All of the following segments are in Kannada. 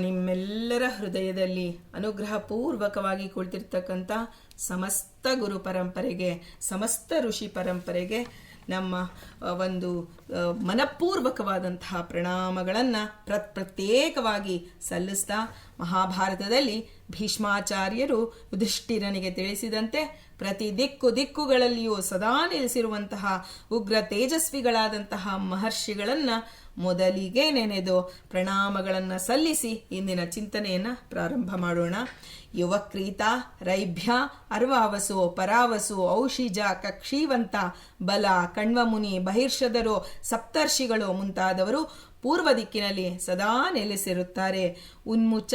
ನಿಮ್ಮೆಲ್ಲರ ಹೃದಯದಲ್ಲಿ ಅನುಗ್ರಹಪೂರ್ವಕವಾಗಿ ಕುಳಿತಿರ್ತಕ್ಕಂಥ ಸಮಸ್ತ ಗುರು ಪರಂಪರೆಗೆ, ಸಮಸ್ತ ಋಷಿ ಪರಂಪರೆಗೆ ನಮ್ಮ ಒಂದು ಮನಪೂರ್ವಕವಾದಂತಹ ಪ್ರಣಾಮಗಳನ್ನು ಪ್ರತ್ಯೇಕವಾಗಿ ಸಲ್ಲಿಸ್ತಾ, ಮಹಾಭಾರತದಲ್ಲಿ ಭೀಷ್ಮಾಚಾರ್ಯರು ಯುಧಿಷ್ಠಿರನಿಗೆ ತಿಳಿಸಿದಂತೆ ಪ್ರತಿ ದಿಕ್ಕುಗಳಲ್ಲಿಯೂ ಸದಾ ನೆಲೆಸಿರುವಂತಹ ಉಗ್ರ ತೇಜಸ್ವಿಗಳಾದಂತಹ ಮಹರ್ಷಿಗಳನ್ನು ಮೊದಲಿಗೆ ನೆನೆದು ಪ್ರಣಾಮಗಳನ್ನು ಸಲ್ಲಿಸಿ ಇಂದಿನ ಚಿಂತನೆಯನ್ನು ಪ್ರಾರಂಭ ಮಾಡೋಣ. ಯುವಕ್ರೀತ, ರೈಭ್ಯ, ಅರ್ವಾವಸು, ಪರಾವಸು, ಔಷಿಜ, ಕಕ್ಷೀವಂತ, ಬಲ, ಕಣ್ವಮುನಿ, ಬಹಿರ್ಷದರು, ಸಪ್ತರ್ಷಿಗಳು ಮುಂತಾದವರು ಪೂರ್ವ ದಿಕ್ಕಿನಲ್ಲಿ ಸದಾ ನೆಲೆಸಿರುತ್ತಾರೆ. ಉನ್ಮುಚ,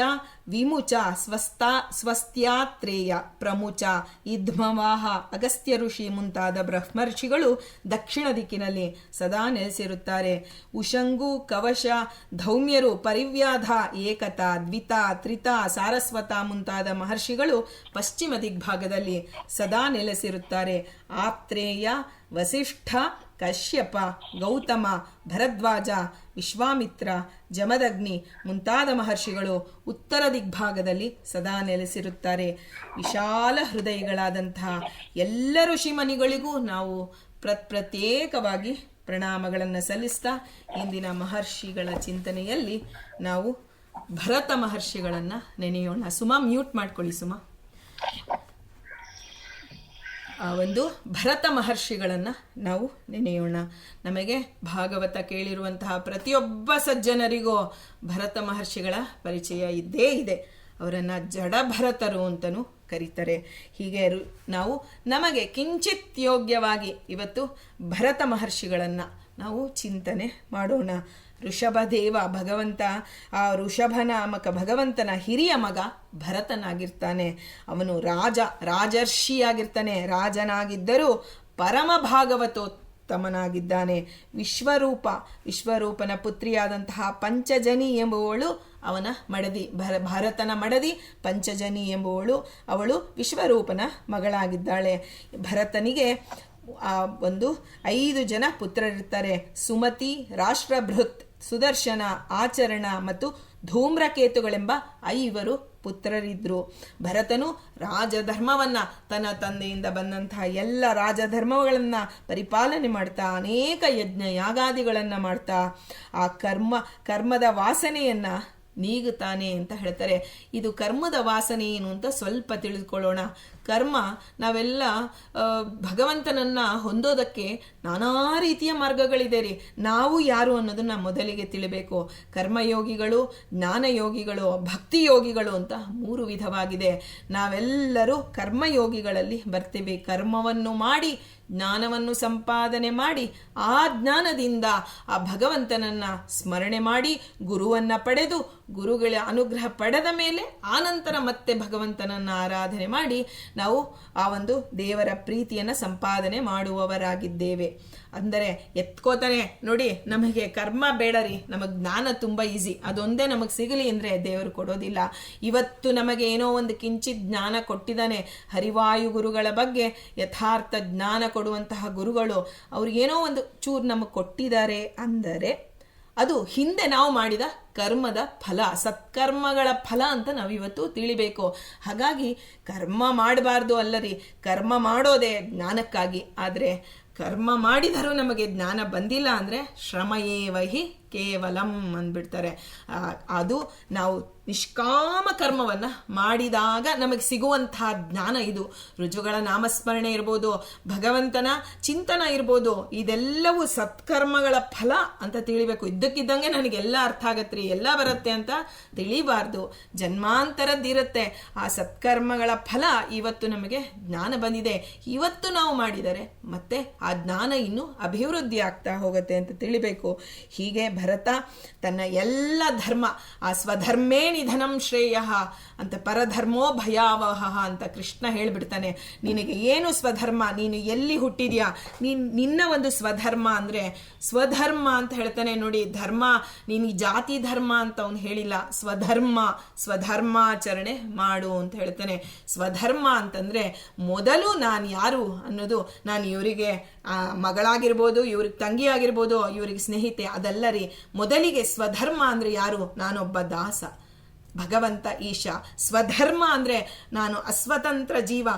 ವಿಮುಚ, ಸ್ವಸ್ತ್ಯಾತ್ರೇಯ, ಪ್ರಮುಚ, ಇದ್ಮವಾಹ, ಅಗಸ್ತ್ಯ ಋಷಿ ಮುಂತಾದ ಬ್ರಹ್ಮರ್ಷಿಗಳು ದಕ್ಷಿಣ ದಿಕ್ಕಿನಲ್ಲಿ ಸದಾ ನೆಲೆಸಿರುತ್ತಾರೆ. ಉಷಂಗು, ಕವಶ, ಧೌಮ್ಯರು, ಪರಿವ್ಯಾಧ, ಏಕತ, ದ್ವಿತ, ತ್ರಿತ, ಸಾರಸ್ವತ ಮುಂತಾದ ಮಹರ್ಷಿಗಳು ಪಶ್ಚಿಮ ದಿಗ್ಭಾಗದಲ್ಲಿ ಸದಾ ನೆಲೆಸಿರುತ್ತಾರೆ. ಆತ್ರೇಯ, ವಸಿಷ್ಠ, ಕಶ್ಯಪ, ಗೌತಮ, ಭರದ್ವಾಜ, ವಿಶ್ವಾಮಿತ್ರ, ಜಮದಗ್ನಿ ಮುಂತಾದ ಮಹರ್ಷಿಗಳು ಉತ್ತರ ದಿಗ್ಭಾಗದಲ್ಲಿ ಸದಾ ನೆಲೆಸಿರುತ್ತಾರೆ. ವಿಶಾಲ ಹೃದಯಗಳಾದಂತಹ ಎಲ್ಲ ಋಷಿಮನಿಗಳಿಗೂ ನಾವು ಪ್ರತ್ಯೇಕವಾಗಿ ಪ್ರಣಾಮಗಳನ್ನು ಸಲ್ಲಿಸ್ತಾ ಇಂದಿನ ಮಹರ್ಷಿಗಳ ಚಿಂತನೆಯಲ್ಲಿ ನಾವು ಭರತ ಮಹರ್ಷಿಗಳನ್ನು ನೆನೆಯೋಣ. ಸುಮಾ ಮ್ಯೂಟ್ ಮಾಡ್ಕೊಳ್ಳಿ. ಸುಮಾ, ಒಂದು ಭರತ ಮಹರ್ಷಿಗಳನ್ನು ನಾವು ನೆನೆಯೋಣ. ನಮಗೆ ಭಾಗವತ ಕೇಳಿರುವಂತಹ ಪ್ರತಿಯೊಬ್ಬ ಸಜ್ಜನರಿಗೂ ಭರತ ಮಹರ್ಷಿಗಳ ಪರಿಚಯ ಇದ್ದೇ ಇದೆ. ಅವರನ್ನು ಜಡಭರತರು ಅಂತಲೂ ಕರೀತಾರೆ. ಹೀಗೆ ನಾವು ನಮಗೆ ಕಿಂಚಿತ್ ಯೋಗ್ಯವಾಗಿ ಇವತ್ತು ಭರತ ಮಹರ್ಷಿಗಳನ್ನು ನಾವು ಚಿಂತನೆ ಮಾಡೋಣ. ಋಷಭದೇವ ಭಗವಂತ, ಆ ಋಷಭನಾಮಕ ಭಗವಂತನ ಹಿರಿಯ ಮಗ ಭರತನಾಗಿರ್ತಾನೆ. ಅವನು ರಾಜರ್ಷಿಯಾಗಿರ್ತಾನೆ. ರಾಜನಾಗಿದ್ದರೂ ಪರಮ ಭಾಗವತೋತ್ತಮನಾಗಿದ್ದಾನೆ. ವಿಶ್ವರೂಪನ ಪುತ್ರಿಯಾದಂತಹ ಪಂಚಜನಿ ಎಂಬುವಳು ಅವನ ಮಡದಿ. ಭರತನ ಮಡದಿ ಪಂಚಜನಿ ಎಂಬುವಳು, ಅವಳು ವಿಶ್ವರೂಪನ ಮಗಳಾಗಿದ್ದಾಳೆ. ಭರತನಿಗೆ ಒಂದು 5 ಜನ ಪುತ್ರರಿರ್ತಾರೆ. ಸುಮತಿ, ರಾಷ್ಟ್ರಭೃತ್, ಸುದರ್ಶನ, ಆಚರಣ ಮತ್ತು ಧೂಮ್ರಕೇತುಗಳೆಂಬ 5 ಪುತ್ರರಿದ್ರು. ಭರತನು ರಾಜಧರ್ಮವನ್ನ, ತನ್ನ ತಂದೆಯಿಂದ ಬಂದಂತಹ ಎಲ್ಲ ರಾಜಧರ್ಮಗಳನ್ನ ಪರಿಪಾಲನೆ ಮಾಡ್ತಾ, ಅನೇಕ ಯಜ್ಞ ಯಾಗಾದಿಗಳನ್ನ ಮಾಡ್ತಾ ಆ ಕರ್ಮದ ವಾಸನೆಯನ್ನ ನೀಗುತ್ತಾನೆ ಅಂತ ಹೇಳ್ತಾರೆ. ಇದು ಕರ್ಮದ ವಾಸನೆ ಏನು ಅಂತ ಸ್ವಲ್ಪ ತಿಳಿದುಕೊಳ್ಳೋಣ. ಕರ್ಮ, ನಾವೆಲ್ಲ ಭಗವಂತನನ್ನ ಹೊಂದೋದಕ್ಕೆ ನಾನಾ ರೀತಿಯ ಮಾರ್ಗಗಳಿದೆ ರೀ. ನಾವು ಯಾರು ಅನ್ನೋದನ್ನ ಮೊದಲಿಗೆ ತಿಳಿಬೇಕು. ಕರ್ಮಯೋಗಿಗಳು, ಜ್ಞಾನಯೋಗಿಗಳು, ಭಕ್ತಿ ಯೋಗಿಗಳು ಅಂತ 3 ವಿಧವಾಗಿದೆ. ನಾವೆಲ್ಲರೂ ಕರ್ಮಯೋಗಿಗಳಲ್ಲಿ ಬರ್ತೀವಿ. ಕರ್ಮವನ್ನು ಮಾಡಿ ಜ್ಞಾನವನ್ನು ಸಂಪಾದನೆ ಮಾಡಿ, ಆ ಜ್ಞಾನದಿಂದ ಆ ಭಗವಂತನನ್ನ ಸ್ಮರಣೆ ಮಾಡಿ ಗುರುವನ್ನ ಪಡೆದು, ಗುರುಗಳ ಅನುಗ್ರಹ ಪಡೆದ ಮೇಲೆ ಆನಂತರ ಮತ್ತೆ ಭಗವಂತನನ್ನ ಆರಾಧನೆ ಮಾಡಿ ನಾವು ಆ ಒಂದು ದೇವರ ಪ್ರೀತಿಯನ್ನು ಸಂಪಾದನೆ ಮಾಡುವವರಾಗಿದ್ದೇವೆ. ಅಂದರೆ ಎತ್ಕೋತಾನೆ ನೋಡಿ, ನಮಗೆ ಕರ್ಮ ಬೇಡ ರೀ, ನಮಗೆ ಜ್ಞಾನ ತುಂಬ ಈಸಿ, ಅದೊಂದೇ ನಮಗೆ ಸಿಗಲಿ ಅಂದರೆ ದೇವರು ಕೊಡೋದಿಲ್ಲ. ಇವತ್ತು ನಮಗೆ ಏನೋ ಒಂದು ಕಿಂಚಿತ್ ಜ್ಞಾನ ಕೊಟ್ಟಿದ್ದಾನೆ. ಹರಿವಾಯು ಗುರುಗಳ ಬಗ್ಗೆ ಯಥಾರ್ಥ ಜ್ಞಾನ ಕೊಡುವಂತಹ ಗುರುಗಳು ಅವ್ರಿಗೇನೋ ಒಂದು ಚೂರು ನಮಗೆ ಕೊಟ್ಟಿದ್ದಾರೆ ಅಂದರೆ ಅದು ಹಿಂದೆ ನಾವು ಮಾಡಿದ ಕರ್ಮದ ಫಲ, ಸತ್ಕರ್ಮಗಳ ಫಲ ಅಂತ ನಾವಿವತ್ತು ತಿಳಿಬೇಕು. ಹಾಗಾಗಿ ಕರ್ಮ ಮಾಡಬಾರ್ದು ಅಲ್ಲರಿ, ಕರ್ಮ ಮಾಡೋದೇ ಜ್ಞಾನಕ್ಕಾಗಿ. ಆದರೆ ಕರ್ಮ ಮಾಡಿದರೂ ನಮಗೆ ಜ್ಞಾನ ಬಂದಿಲ್ಲ ಅಂದರೆ ಶ್ರಮಯೇವಹಿ ಕೇವಲಂ ಅಂದ್ಬಿಡ್ತಾರೆ. ಅದು ನಾವು ನಿಷ್ಕಾಮ ಕರ್ಮವನ್ನು ಮಾಡಿದಾಗ ನಮಗೆ ಸಿಗುವಂತಹ ಜ್ಞಾನ ಇದು. ರುಜುಗಳ ನಾಮಸ್ಮರಣೆ ಇರ್ಬೋದು, ಭಗವಂತನ ಚಿಂತನ ಇರ್ಬೋದು, ಇದೆಲ್ಲವೂ ಸತ್ಕರ್ಮಗಳ ಫಲ ಅಂತ ತಿಳಿಬೇಕು. ಇದ್ದಕ್ಕಿದ್ದಂಗೆ ನನಗೆಲ್ಲ ಅರ್ಥ ಆಗತ್ತೆ ರೀ, ಎಲ್ಲ ಬರುತ್ತೆ ಅಂತ ತಿಳಿಬಾರ್ದು. ಜನ್ಮಾಂತರದ್ದಿರುತ್ತೆ. ಆ ಸತ್ಕರ್ಮಗಳ ಫಲ ಇವತ್ತು ನಮಗೆ ಜ್ಞಾನ ಬಂದಿದೆ. ಇವತ್ತು ನಾವು ಮಾಡಿದರೆ ಮತ್ತೆ ಆ ಜ್ಞಾನ ಇನ್ನೂ ಅಭಿವೃದ್ಧಿ ಆಗ್ತಾ ಹೋಗುತ್ತೆ ಅಂತ ತಿಳಿಬೇಕು. ಹೀಗೆ ಭರತ ತನ್ನ ಎಲ್ಲ ಧರ್ಮ, ಆ ಸ್ವಧರ್ಮೇ ನಿಧನಂ ಶ್ರೇಯ ಅಂತ, ಪರಧರ್ಮೋ ಭಯಾವಹ ಅಂತ ಕೃಷ್ಣ ಹೇಳ್ಬಿಡ್ತಾನೆ. ನಿನಗೆ ಏನು ಸ್ವಧರ್ಮ, ನೀನು ಎಲ್ಲಿ ಹುಟ್ಟಿದ್ಯಾ, ನಿನ್ನ ಒಂದು ಸ್ವಧರ್ಮ ಅಂದರೆ ಸ್ವಧರ್ಮ ಅಂತ ಹೇಳ್ತಾನೆ ನೋಡಿ. ಧರ್ಮ ನೀನು ಜಾತಿ ಧರ್ಮ ಅಂತ ಅವನು ಹೇಳಿಲ್ಲ, ಸ್ವಧರ್ಮಾಚರಣೆ ಮಾಡು ಅಂತ ಹೇಳ್ತಾನೆ. ಸ್ವಧರ್ಮ ಅಂತಂದ್ರೆ ಮೊದಲು ನಾನು ಯಾರು ಅನ್ನೋದು, ನಾನು ಇವರಿಗೆ ಮಗಳಾಗಿರ್ಬೋದು, ಇವ್ರಿಗೆ ತಂಗಿ ಆಗಿರ್ಬೋದು, ಇವ್ರಿಗೆ ಸ್ನೇಹಿತೆ, ಅದಲ್ಲ ರೀ. ಮೊದಲಿಗೆ ಸ್ವಧರ್ಮ ಅಂದ್ರೆ ಯಾರು, ನಾನೊಬ್ಬ ದಾಸ, ಭಗವಂತ ಈಶ. ಸ್ವಧರ್ಮ ಅಂದರೆ ನಾನು ಅಸ್ವತಂತ್ರ ಜೀವ,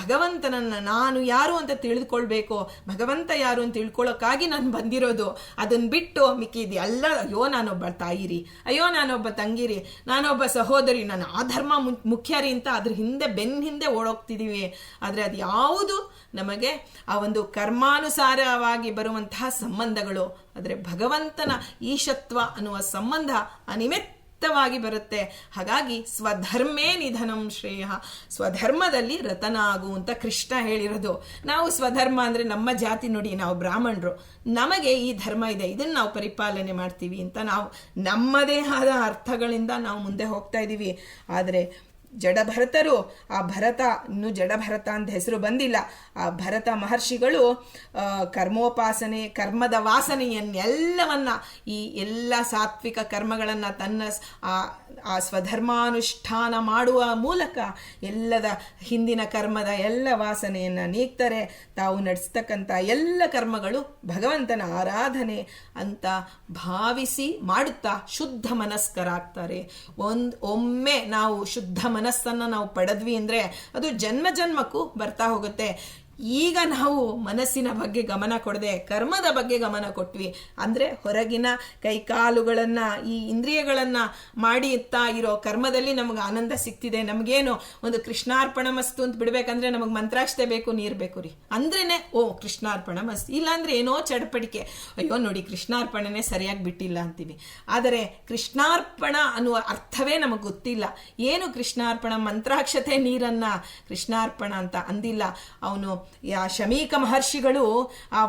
ಭಗವಂತನನ್ನು ನಾನು ಯಾರು ಅಂತ ತಿಳಿದುಕೊಳ್ಬೇಕು, ಭಗವಂತ ಯಾರು ಅಂತ ತಿಳ್ಕೊಳ್ಳೋಕ್ಕಾಗಿ ನಾನು ಬಂದಿರೋದು. ಅದನ್ನು ಬಿಟ್ಟು ಮಿಕ್ಕಿದ್ದು ಎಲ್ಲ, ಅಯ್ಯೋ ನಾನೊಬ್ಬ ತಾಯಿರಿ, ಅಯ್ಯೋ ನಾನೊಬ್ಬ ತಂಗಿರಿ, ನಾನೊಬ್ಬ ಸಹೋದರಿ, ನಾನು ಆ ಧರ್ಮ ಮುಖ್ಯ ರೀ ಅಂತ ಅದ್ರ ಹಿಂದೆ ಹಿಂದೆ ಓಡೋಗ್ತಿದ್ದೀವಿ. ಆದರೆ ಅದು ಯಾವುದು ನಮಗೆ ಆ ಒಂದು ಕರ್ಮಾನುಸಾರವಾಗಿ ಬರುವಂತಹ ಸಂಬಂಧಗಳು. ಆದರೆ ಭಗವಂತನ ಈಶತ್ವ ಅನ್ನುವ ಸಂಬಂಧ ಅನಿಮಿತ್ತವಾಗಿ ಬರುತ್ತೆ. ಹಾಗಾಗಿ ಸ್ವಧರ್ಮೇ ನಿಧನಂ ಶ್ರೇಯ, ಸ್ವಧರ್ಮದಲ್ಲಿ ರತನಾಗು ಅಂತ ಕೃಷ್ಣ ಹೇಳಿರೋದು. ನಾವು ಸ್ವಧರ್ಮ ಅಂದರೆ ನಮ್ಮ ಜಾತಿ ನೋಡಿ, ನಾವು ಬ್ರಾಹ್ಮಣರು, ನಮಗೆ ಈ ಧರ್ಮ ಇದೆ, ಇದನ್ನು ನಾವು ಪರಿಪಾಲನೆ ಮಾಡ್ತೀವಿ ಅಂತ ನಾವು ನಮ್ಮದೇ ಆದ ಅರ್ಥಗಳಿಂದ ನಾವು ಮುಂದೆ ಹೋಗ್ತಾ ಇದ್ದೀವಿ. ಆದರೆ ಜಡಭರತರು, ಆ ಭರತ ಇನ್ನೂ ಜಡಭರತ ಅಂತ ಹೆಸರು ಬಂದಿಲ್ಲ, ಆ ಭರತ ಮಹರ್ಷಿಗಳು ಕರ್ಮೋಪಾಸನೆ, ಕರ್ಮದ ವಾಸನೆಯನ್ನೆಲ್ಲವನ್ನ, ಈ ಎಲ್ಲ ಸಾತ್ವಿಕ ಕರ್ಮಗಳನ್ನು ತನ್ನ ಆ ಸ್ವಧರ್ಮಾನುಷ್ಠಾನ ಮಾಡುವ ಮೂಲಕ ಎಲ್ಲದ ಹಿಂದಿನ ಕರ್ಮದ ಎಲ್ಲ ವಾಸನೆಯನ್ನು ನೀಗ್ತಾರೆ. ತಾವು ನಡೆಸ್ತಕ್ಕಂಥ ಎಲ್ಲ ಕರ್ಮಗಳು ಭಗವಂತನ ಆರಾಧನೆ ಅಂತ ಭಾವಿಸಿ ಮಾಡುತ್ತಾ ಶುದ್ಧ ಮನಸ್ಕರಾಗ್ತಾರೆ. ಒಮ್ಮೆ ನಾವು ಶುದ್ಧ ಮನಸ್ಸನ್ನು ನಾವು ಪಡೆದ್ವಿ ಅಂದರೆ ಅದು ಜನ್ಮ ಜನ್ಮಕ್ಕೂ ಬರ್ತಾ ಹೋಗುತ್ತೆ. ಈಗ ನಾವು ಮನಸ್ಸಿನ ಬಗ್ಗೆ ಗಮನ ಕೊಡದೆ ಕರ್ಮದ ಬಗ್ಗೆ ಗಮನ ಕೊಟ್ವಿ ಅಂದರೆ ಹೊರಗಿನ ಕೈಕಾಲುಗಳನ್ನು, ಈ ಇಂದ್ರಿಯಗಳನ್ನು ಮಾಡಿ ಇರೋ ಕರ್ಮದಲ್ಲಿ ನಮಗೆ ಆನಂದ ಸಿಗ್ತಿದೆ. ನಮಗೇನು ಒಂದು ಕೃಷ್ಣಾರ್ಪಣ ಮಸ್ತು ಅಂತ ಬಿಡಬೇಕಂದ್ರೆ ನಮಗೆ ಮಂತ್ರಾಕ್ಷತೆ ಬೇಕು, ನೀರು ಬೇಕು ರೀ ಅಂದ್ರೇನೆ ಓ ಕೃಷ್ಣಾರ್ಪಣ ಮಸ್ತ್, ಇಲ್ಲಾಂದ್ರೆ ಏನೋ ಚಡಪಡಿಕೆ, ಅಯ್ಯೋ ನೋಡಿ ಕೃಷ್ಣಾರ್ಪಣನೇ ಸರಿಯಾಗಿ ಬಿಟ್ಟಿಲ್ಲ ಅಂತೀವಿ. ಆದರೆ ಕೃಷ್ಣಾರ್ಪಣ ಅನ್ನುವ ಅರ್ಥವೇ ನಮಗೆ ಗೊತ್ತಿಲ್ಲ. ಏನು ಕೃಷ್ಣಾರ್ಪಣ, ಮಂತ್ರಾಕ್ಷತೆ ನೀರನ್ನ ಕೃಷ್ಣಾರ್ಪಣ ಅಂತ ಅಂದಿಲ್ಲ. ಅವನು ಶಮೀಕ ಮಹರ್ಷಿಗಳು ಆ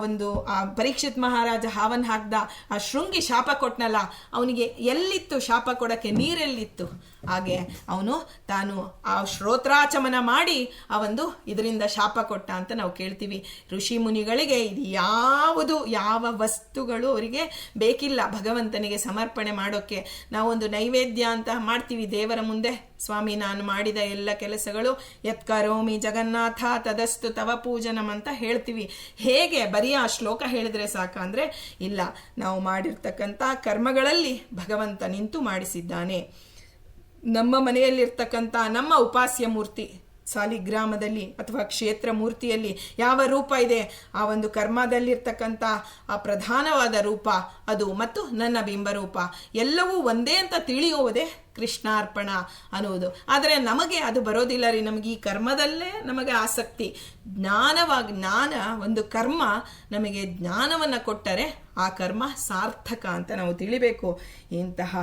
ಪರೀಕ್ಷಿತ್ ಮಹಾರಾಜ ಹಾವನ್ ಹಾಕ್ದ, ಆ ಶೃಂಗಿ ಶಾಪ ಕೊಟ್ನಲ್ಲ, ಅವನಿಗೆ ಎಲ್ಲಿತ್ತು ಶಾಪ ಕೊಡಕ್ಕೆ, ನೀರೆಲ್ಲಿತ್ತು? ಹಾಗೆ ಅವನು ತಾನು ಆ ಶ್ರೋತ್ರಾಚಮನ ಮಾಡಿ ಆ ಒಂದು ಇದರಿಂದ ಶಾಪ ಕೊಟ್ಟ ಅಂತ ನಾವು ಕೇಳ್ತೀವಿ. ಋಷಿ ಮುನಿಗಳಿಗೆ ಇದು ಯಾವ ವಸ್ತುಗಳು ಅವರಿಗೆ ಬೇಕಿಲ್ಲ ಭಗವಂತನಿಗೆ ಸಮರ್ಪಣೆ ಮಾಡೋಕ್ಕೆ. ನಾವೊಂದು ನೈವೇದ್ಯ ಅಂತ ಮಾಡ್ತೀವಿ ದೇವರ ಮುಂದೆ, ಸ್ವಾಮಿ ನಾನು ಮಾಡಿದ ಎಲ್ಲ ಕೆಲಸಗಳು ಯತ್ಕರೋಮಿ ಜಗನ್ನಾಥ ತದಸ್ತು ತವ ಪೂಜನಂ ಅಂತ ಹೇಳ್ತೀವಿ. ಹೇಗೆ ಬರೀ ಆ ಶ್ಲೋಕ ಹೇಳಿದ್ರೆ ಸಾಕ ಅಂದರೆ ಇಲ್ಲ, ನಾವು ಮಾಡಿರ್ತಕ್ಕಂಥ ಕರ್ಮಗಳಲ್ಲಿ ಭಗವಂತ ನಿಂತು ಮಾಡಿಸಿದ್ದಾನೆ. ನಮ್ಮ ಮನೆಯಲ್ಲಿರ್ತಕ್ಕಂಥ ನಮ್ಮ ಉಪಾಸ್ಯ ಮೂರ್ತಿ ಸಾಲಿಗ್ರಾಮದಲ್ಲಿ ಅಥವಾ ಕ್ಷೇತ್ರ ಮೂರ್ತಿಯಲ್ಲಿ ಯಾವ ರೂಪ ಇದೆ, ಆ ಒಂದು ಕರ್ಮದಲ್ಲಿರ್ತಕ್ಕಂಥ ಆ ಪ್ರಧಾನವಾದ ರೂಪ ಅದು ಮತ್ತು ನನ್ನ ಬಿಂಬರೂಪ ಎಲ್ಲವೂ ಒಂದೇ ಅಂತ ತಿಳಿಯುವುದೇ ಕೃಷ್ಣಾರ್ಪಣ ಅನ್ನುವುದು. ಆದರೆ ನಮಗೆ ಅದು ಬರೋದಿಲ್ಲ ರೀ. ನಮಗೆ ಈ ಕರ್ಮದಲ್ಲೇ ನಮಗೆ ಆಸಕ್ತಿ. ಜ್ಞಾನ ಒಂದು ಕರ್ಮ ನಮಗೆ ಜ್ಞಾನವನ್ನು ಕೊಟ್ಟರೆ ಆ ಕರ್ಮ ಸಾರ್ಥಕ ಅಂತ ನಾವು ತಿಳಿಬೇಕು. ಇಂತಹ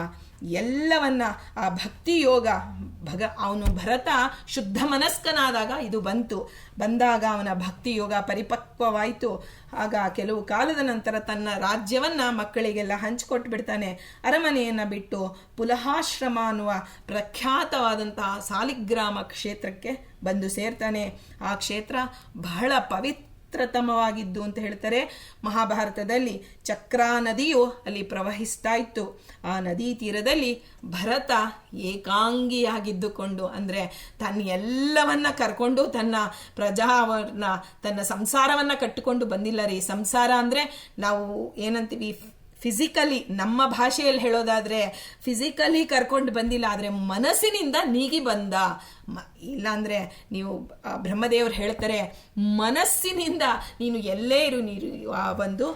ಎಲ್ಲವನ್ನ ಆ ಭಕ್ತಿ ಯೋಗ ಅವನು ಭರತ ಶುದ್ಧ ಮನಸ್ಕನಾದಾಗ ಇದು ಬಂದಾಗ ಅವನ ಭಕ್ತಿ ಯೋಗ ಪರಿಪಕ್ವವಾಯಿತು. ಆಗ ಕೆಲವು ಕಾಲದ ನಂತರ ತನ್ನ ರಾಜ್ಯವನ್ನ ಮಕ್ಕಳಿಗೆಲ್ಲ ಹಂಚಿಕೊಟ್ಟು ಬಿಡ್ತಾನೆ. ಅರಮನೆಯನ್ನು ಬಿಟ್ಟು ಪುಲಹಾಶ್ರಮ ಅನ್ನುವ ಪ್ರಖ್ಯಾತವಾದಂತಹ ಸಾಲಿಗ್ರಾಮ ಕ್ಷೇತ್ರಕ್ಕೆ ಬಂದು ಸೇರ್ತಾನೆ. ಆ ಕ್ಷೇತ್ರ ಬಹಳ ಪವಿತ್ರತಮವಾಗಿದ್ದು ಅಂತ ಹೇಳ್ತಾರೆ ಮಹಾಭಾರತದಲ್ಲಿ. ಚಕ್ರಾ ನದಿಯು ಅಲ್ಲಿ ಪ್ರವಹಿಸ್ತಾ ಇತ್ತು. ಆ ನದಿ ತೀರದಲ್ಲಿ ಭರತ ಏಕಾಂಗಿಯಾಗಿದ್ದುಕೊಂಡು, ಅಂದರೆ ತನ್ನ ಎಲ್ಲವನ್ನ ಕರ್ಕೊಂಡು ತನ್ನ ಸಂಸಾರವನ್ನ ಕಟ್ಟಿಕೊಂಡು ಬಂದಿಲ್ಲ ರೀ. ಸಂಸಾರ ಅಂದರೆ ನಾವು ಏನಂತೀವಿ, ಫಿಸಿಕಲಿ ನಮ್ಮ ಭಾಷೆಯಲ್ಲಿ ಹೇಳೋದಾದರೆ ಫಿಸಿಕಲಿ ಕರ್ಕೊಂಡು ಬಂದಿಲ್ಲ, ಆದರೆ ಮನಸ್ಸಿನಿಂದ ನೀಗಿ ಬಂದ. ಇಲ್ಲಾಂದರೆ ನೀವು ಬ್ರಹ್ಮದೇವರು ಹೇಳ್ತಾರೆ, ಮನಸ್ಸಿನಿಂದ ನೀನು ಎಲ್ಲೇ ಇರು, ನೀನು ಆ ಒಂದು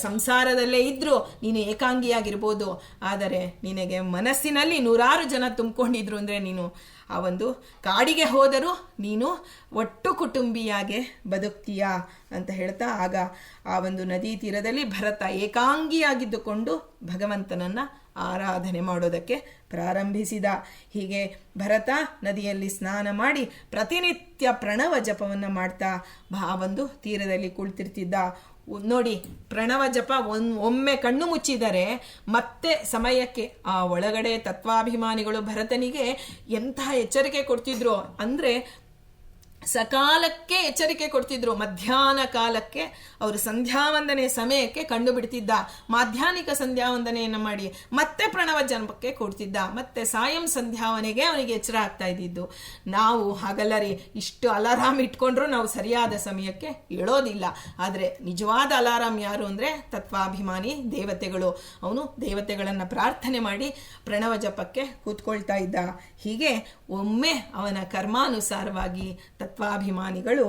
ಸಂಸಾರದಲ್ಲೇ ಇದ್ದರೂ ನೀನು ಏಕಾಂಗಿಯಾಗಿರ್ಬೋದು, ಆದರೆ ನಿನಗೆ ಮನಸ್ಸಿನಲ್ಲಿ 100 ಜನ ತುಂಬಿಕೊಂಡಿದ್ರು ಅಂದರೆ ನೀನು ಆ ಒಂದು ಕಾಡಿಗೆ ಹೋದರೂ ನೀನು ಒಟ್ಟು ಕುಟುಂಬಿಯಾಗೆ ಬದುಕ್ತೀಯಾ ಅಂತ ಹೇಳ್ತಾ, ಆಗ ಆ ಒಂದು ನದಿ ತೀರದಲ್ಲಿ ಭರತ ಏಕಾಂಗಿಯಾಗಿದ್ದುಕೊಂಡು ಭಗವಂತನನ್ನ ಆರಾಧನೆ ಮಾಡೋದಕ್ಕೆ ಪ್ರಾರಂಭಿಸಿದ. ಹೀಗೆ ಭರತ ನದಿಯಲ್ಲಿ ಸ್ನಾನ ಮಾಡಿ ಪ್ರತಿನಿತ್ಯ ಪ್ರಣವ ಜಪವನ್ನು ಮಾಡ್ತಾ ಆ ಒಂದು ತೀರದಲ್ಲಿ ಕುಳಿತಿರ್ತಿದ್ದ. ನೋಡಿ, ಪ್ರಣವ ಜಪ ಒಮ್ಮೆ ಕಣ್ಣು ಮುಚ್ಚಿದರೆ ಮತ್ತೆ ಸಮಯಕ್ಕೆ ಆ ಒಳಗಡೆ ತತ್ವಾಭಿಮಾನಿಗಳು ಭರತನಿಗೆ ಎಂತಹ ಎಚ್ಚರಿಕೆ ಕೊಡ್ತಿದ್ರು ಅಂದರೆ, ಸಕಾಲಕ್ಕೆ ಎಚ್ಚರಿಕೆ ಕೊಡ್ತಿದ್ರು. ಮಧ್ಯಾಹ್ನ ಕಾಲಕ್ಕೆ ಅವರು ಸಂಧ್ಯಾವಂದನೆ ಸಮಯಕ್ಕೆ ಕಂಡು ಬಿಡ್ತಿದ್ದ. ಮಾಧ್ಯಾಹ್ನಿಕ ಸಂಧ್ಯಾವಂದನೆಯನ್ನು ಮಾಡಿ ಮತ್ತೆ ಪ್ರಣವ ಜನ್ಮಕ್ಕೆ ಕೊಡ್ತಿದ್ದ. ಮತ್ತೆ ಸಾಯಂ ಸಂಧ್ಯಾವನೆಗೆ ಅವನಿಗೆ ಎಚ್ಚರ ಆಗ್ತಾ ಇದ್ದಿದ್ದು. ನಾವು ಹಾಗಲ್ಲ ರೀ, ಇಷ್ಟು ಅಲಾರಾಮ್ ಇಟ್ಕೊಂಡ್ರು ನಾವು ಸರಿಯಾದ ಸಮಯಕ್ಕೆ ಏಳೋದಿಲ್ಲ. ಆದರೆ ನಿಜವಾದ ಅಲಾರಾಮ್ ಯಾರು ಅಂದರೆ ತತ್ವಾಭಿಮಾನಿ ದೇವತೆಗಳು. ಅವನು ದೇವತೆಗಳನ್ನು ಪ್ರಾರ್ಥನೆ ಮಾಡಿ ಪ್ರಣವ ಜಪಕ್ಕೆ ಕೂತ್ಕೊಳ್ತಾ ಇದ್ದ. ಹೀಗೆ ಒಮ್ಮೆ ಅವನ ಕರ್ಮಾನುಸಾರವಾಗಿ ತತ್ವಾಭಿಮಾನಿಗಳು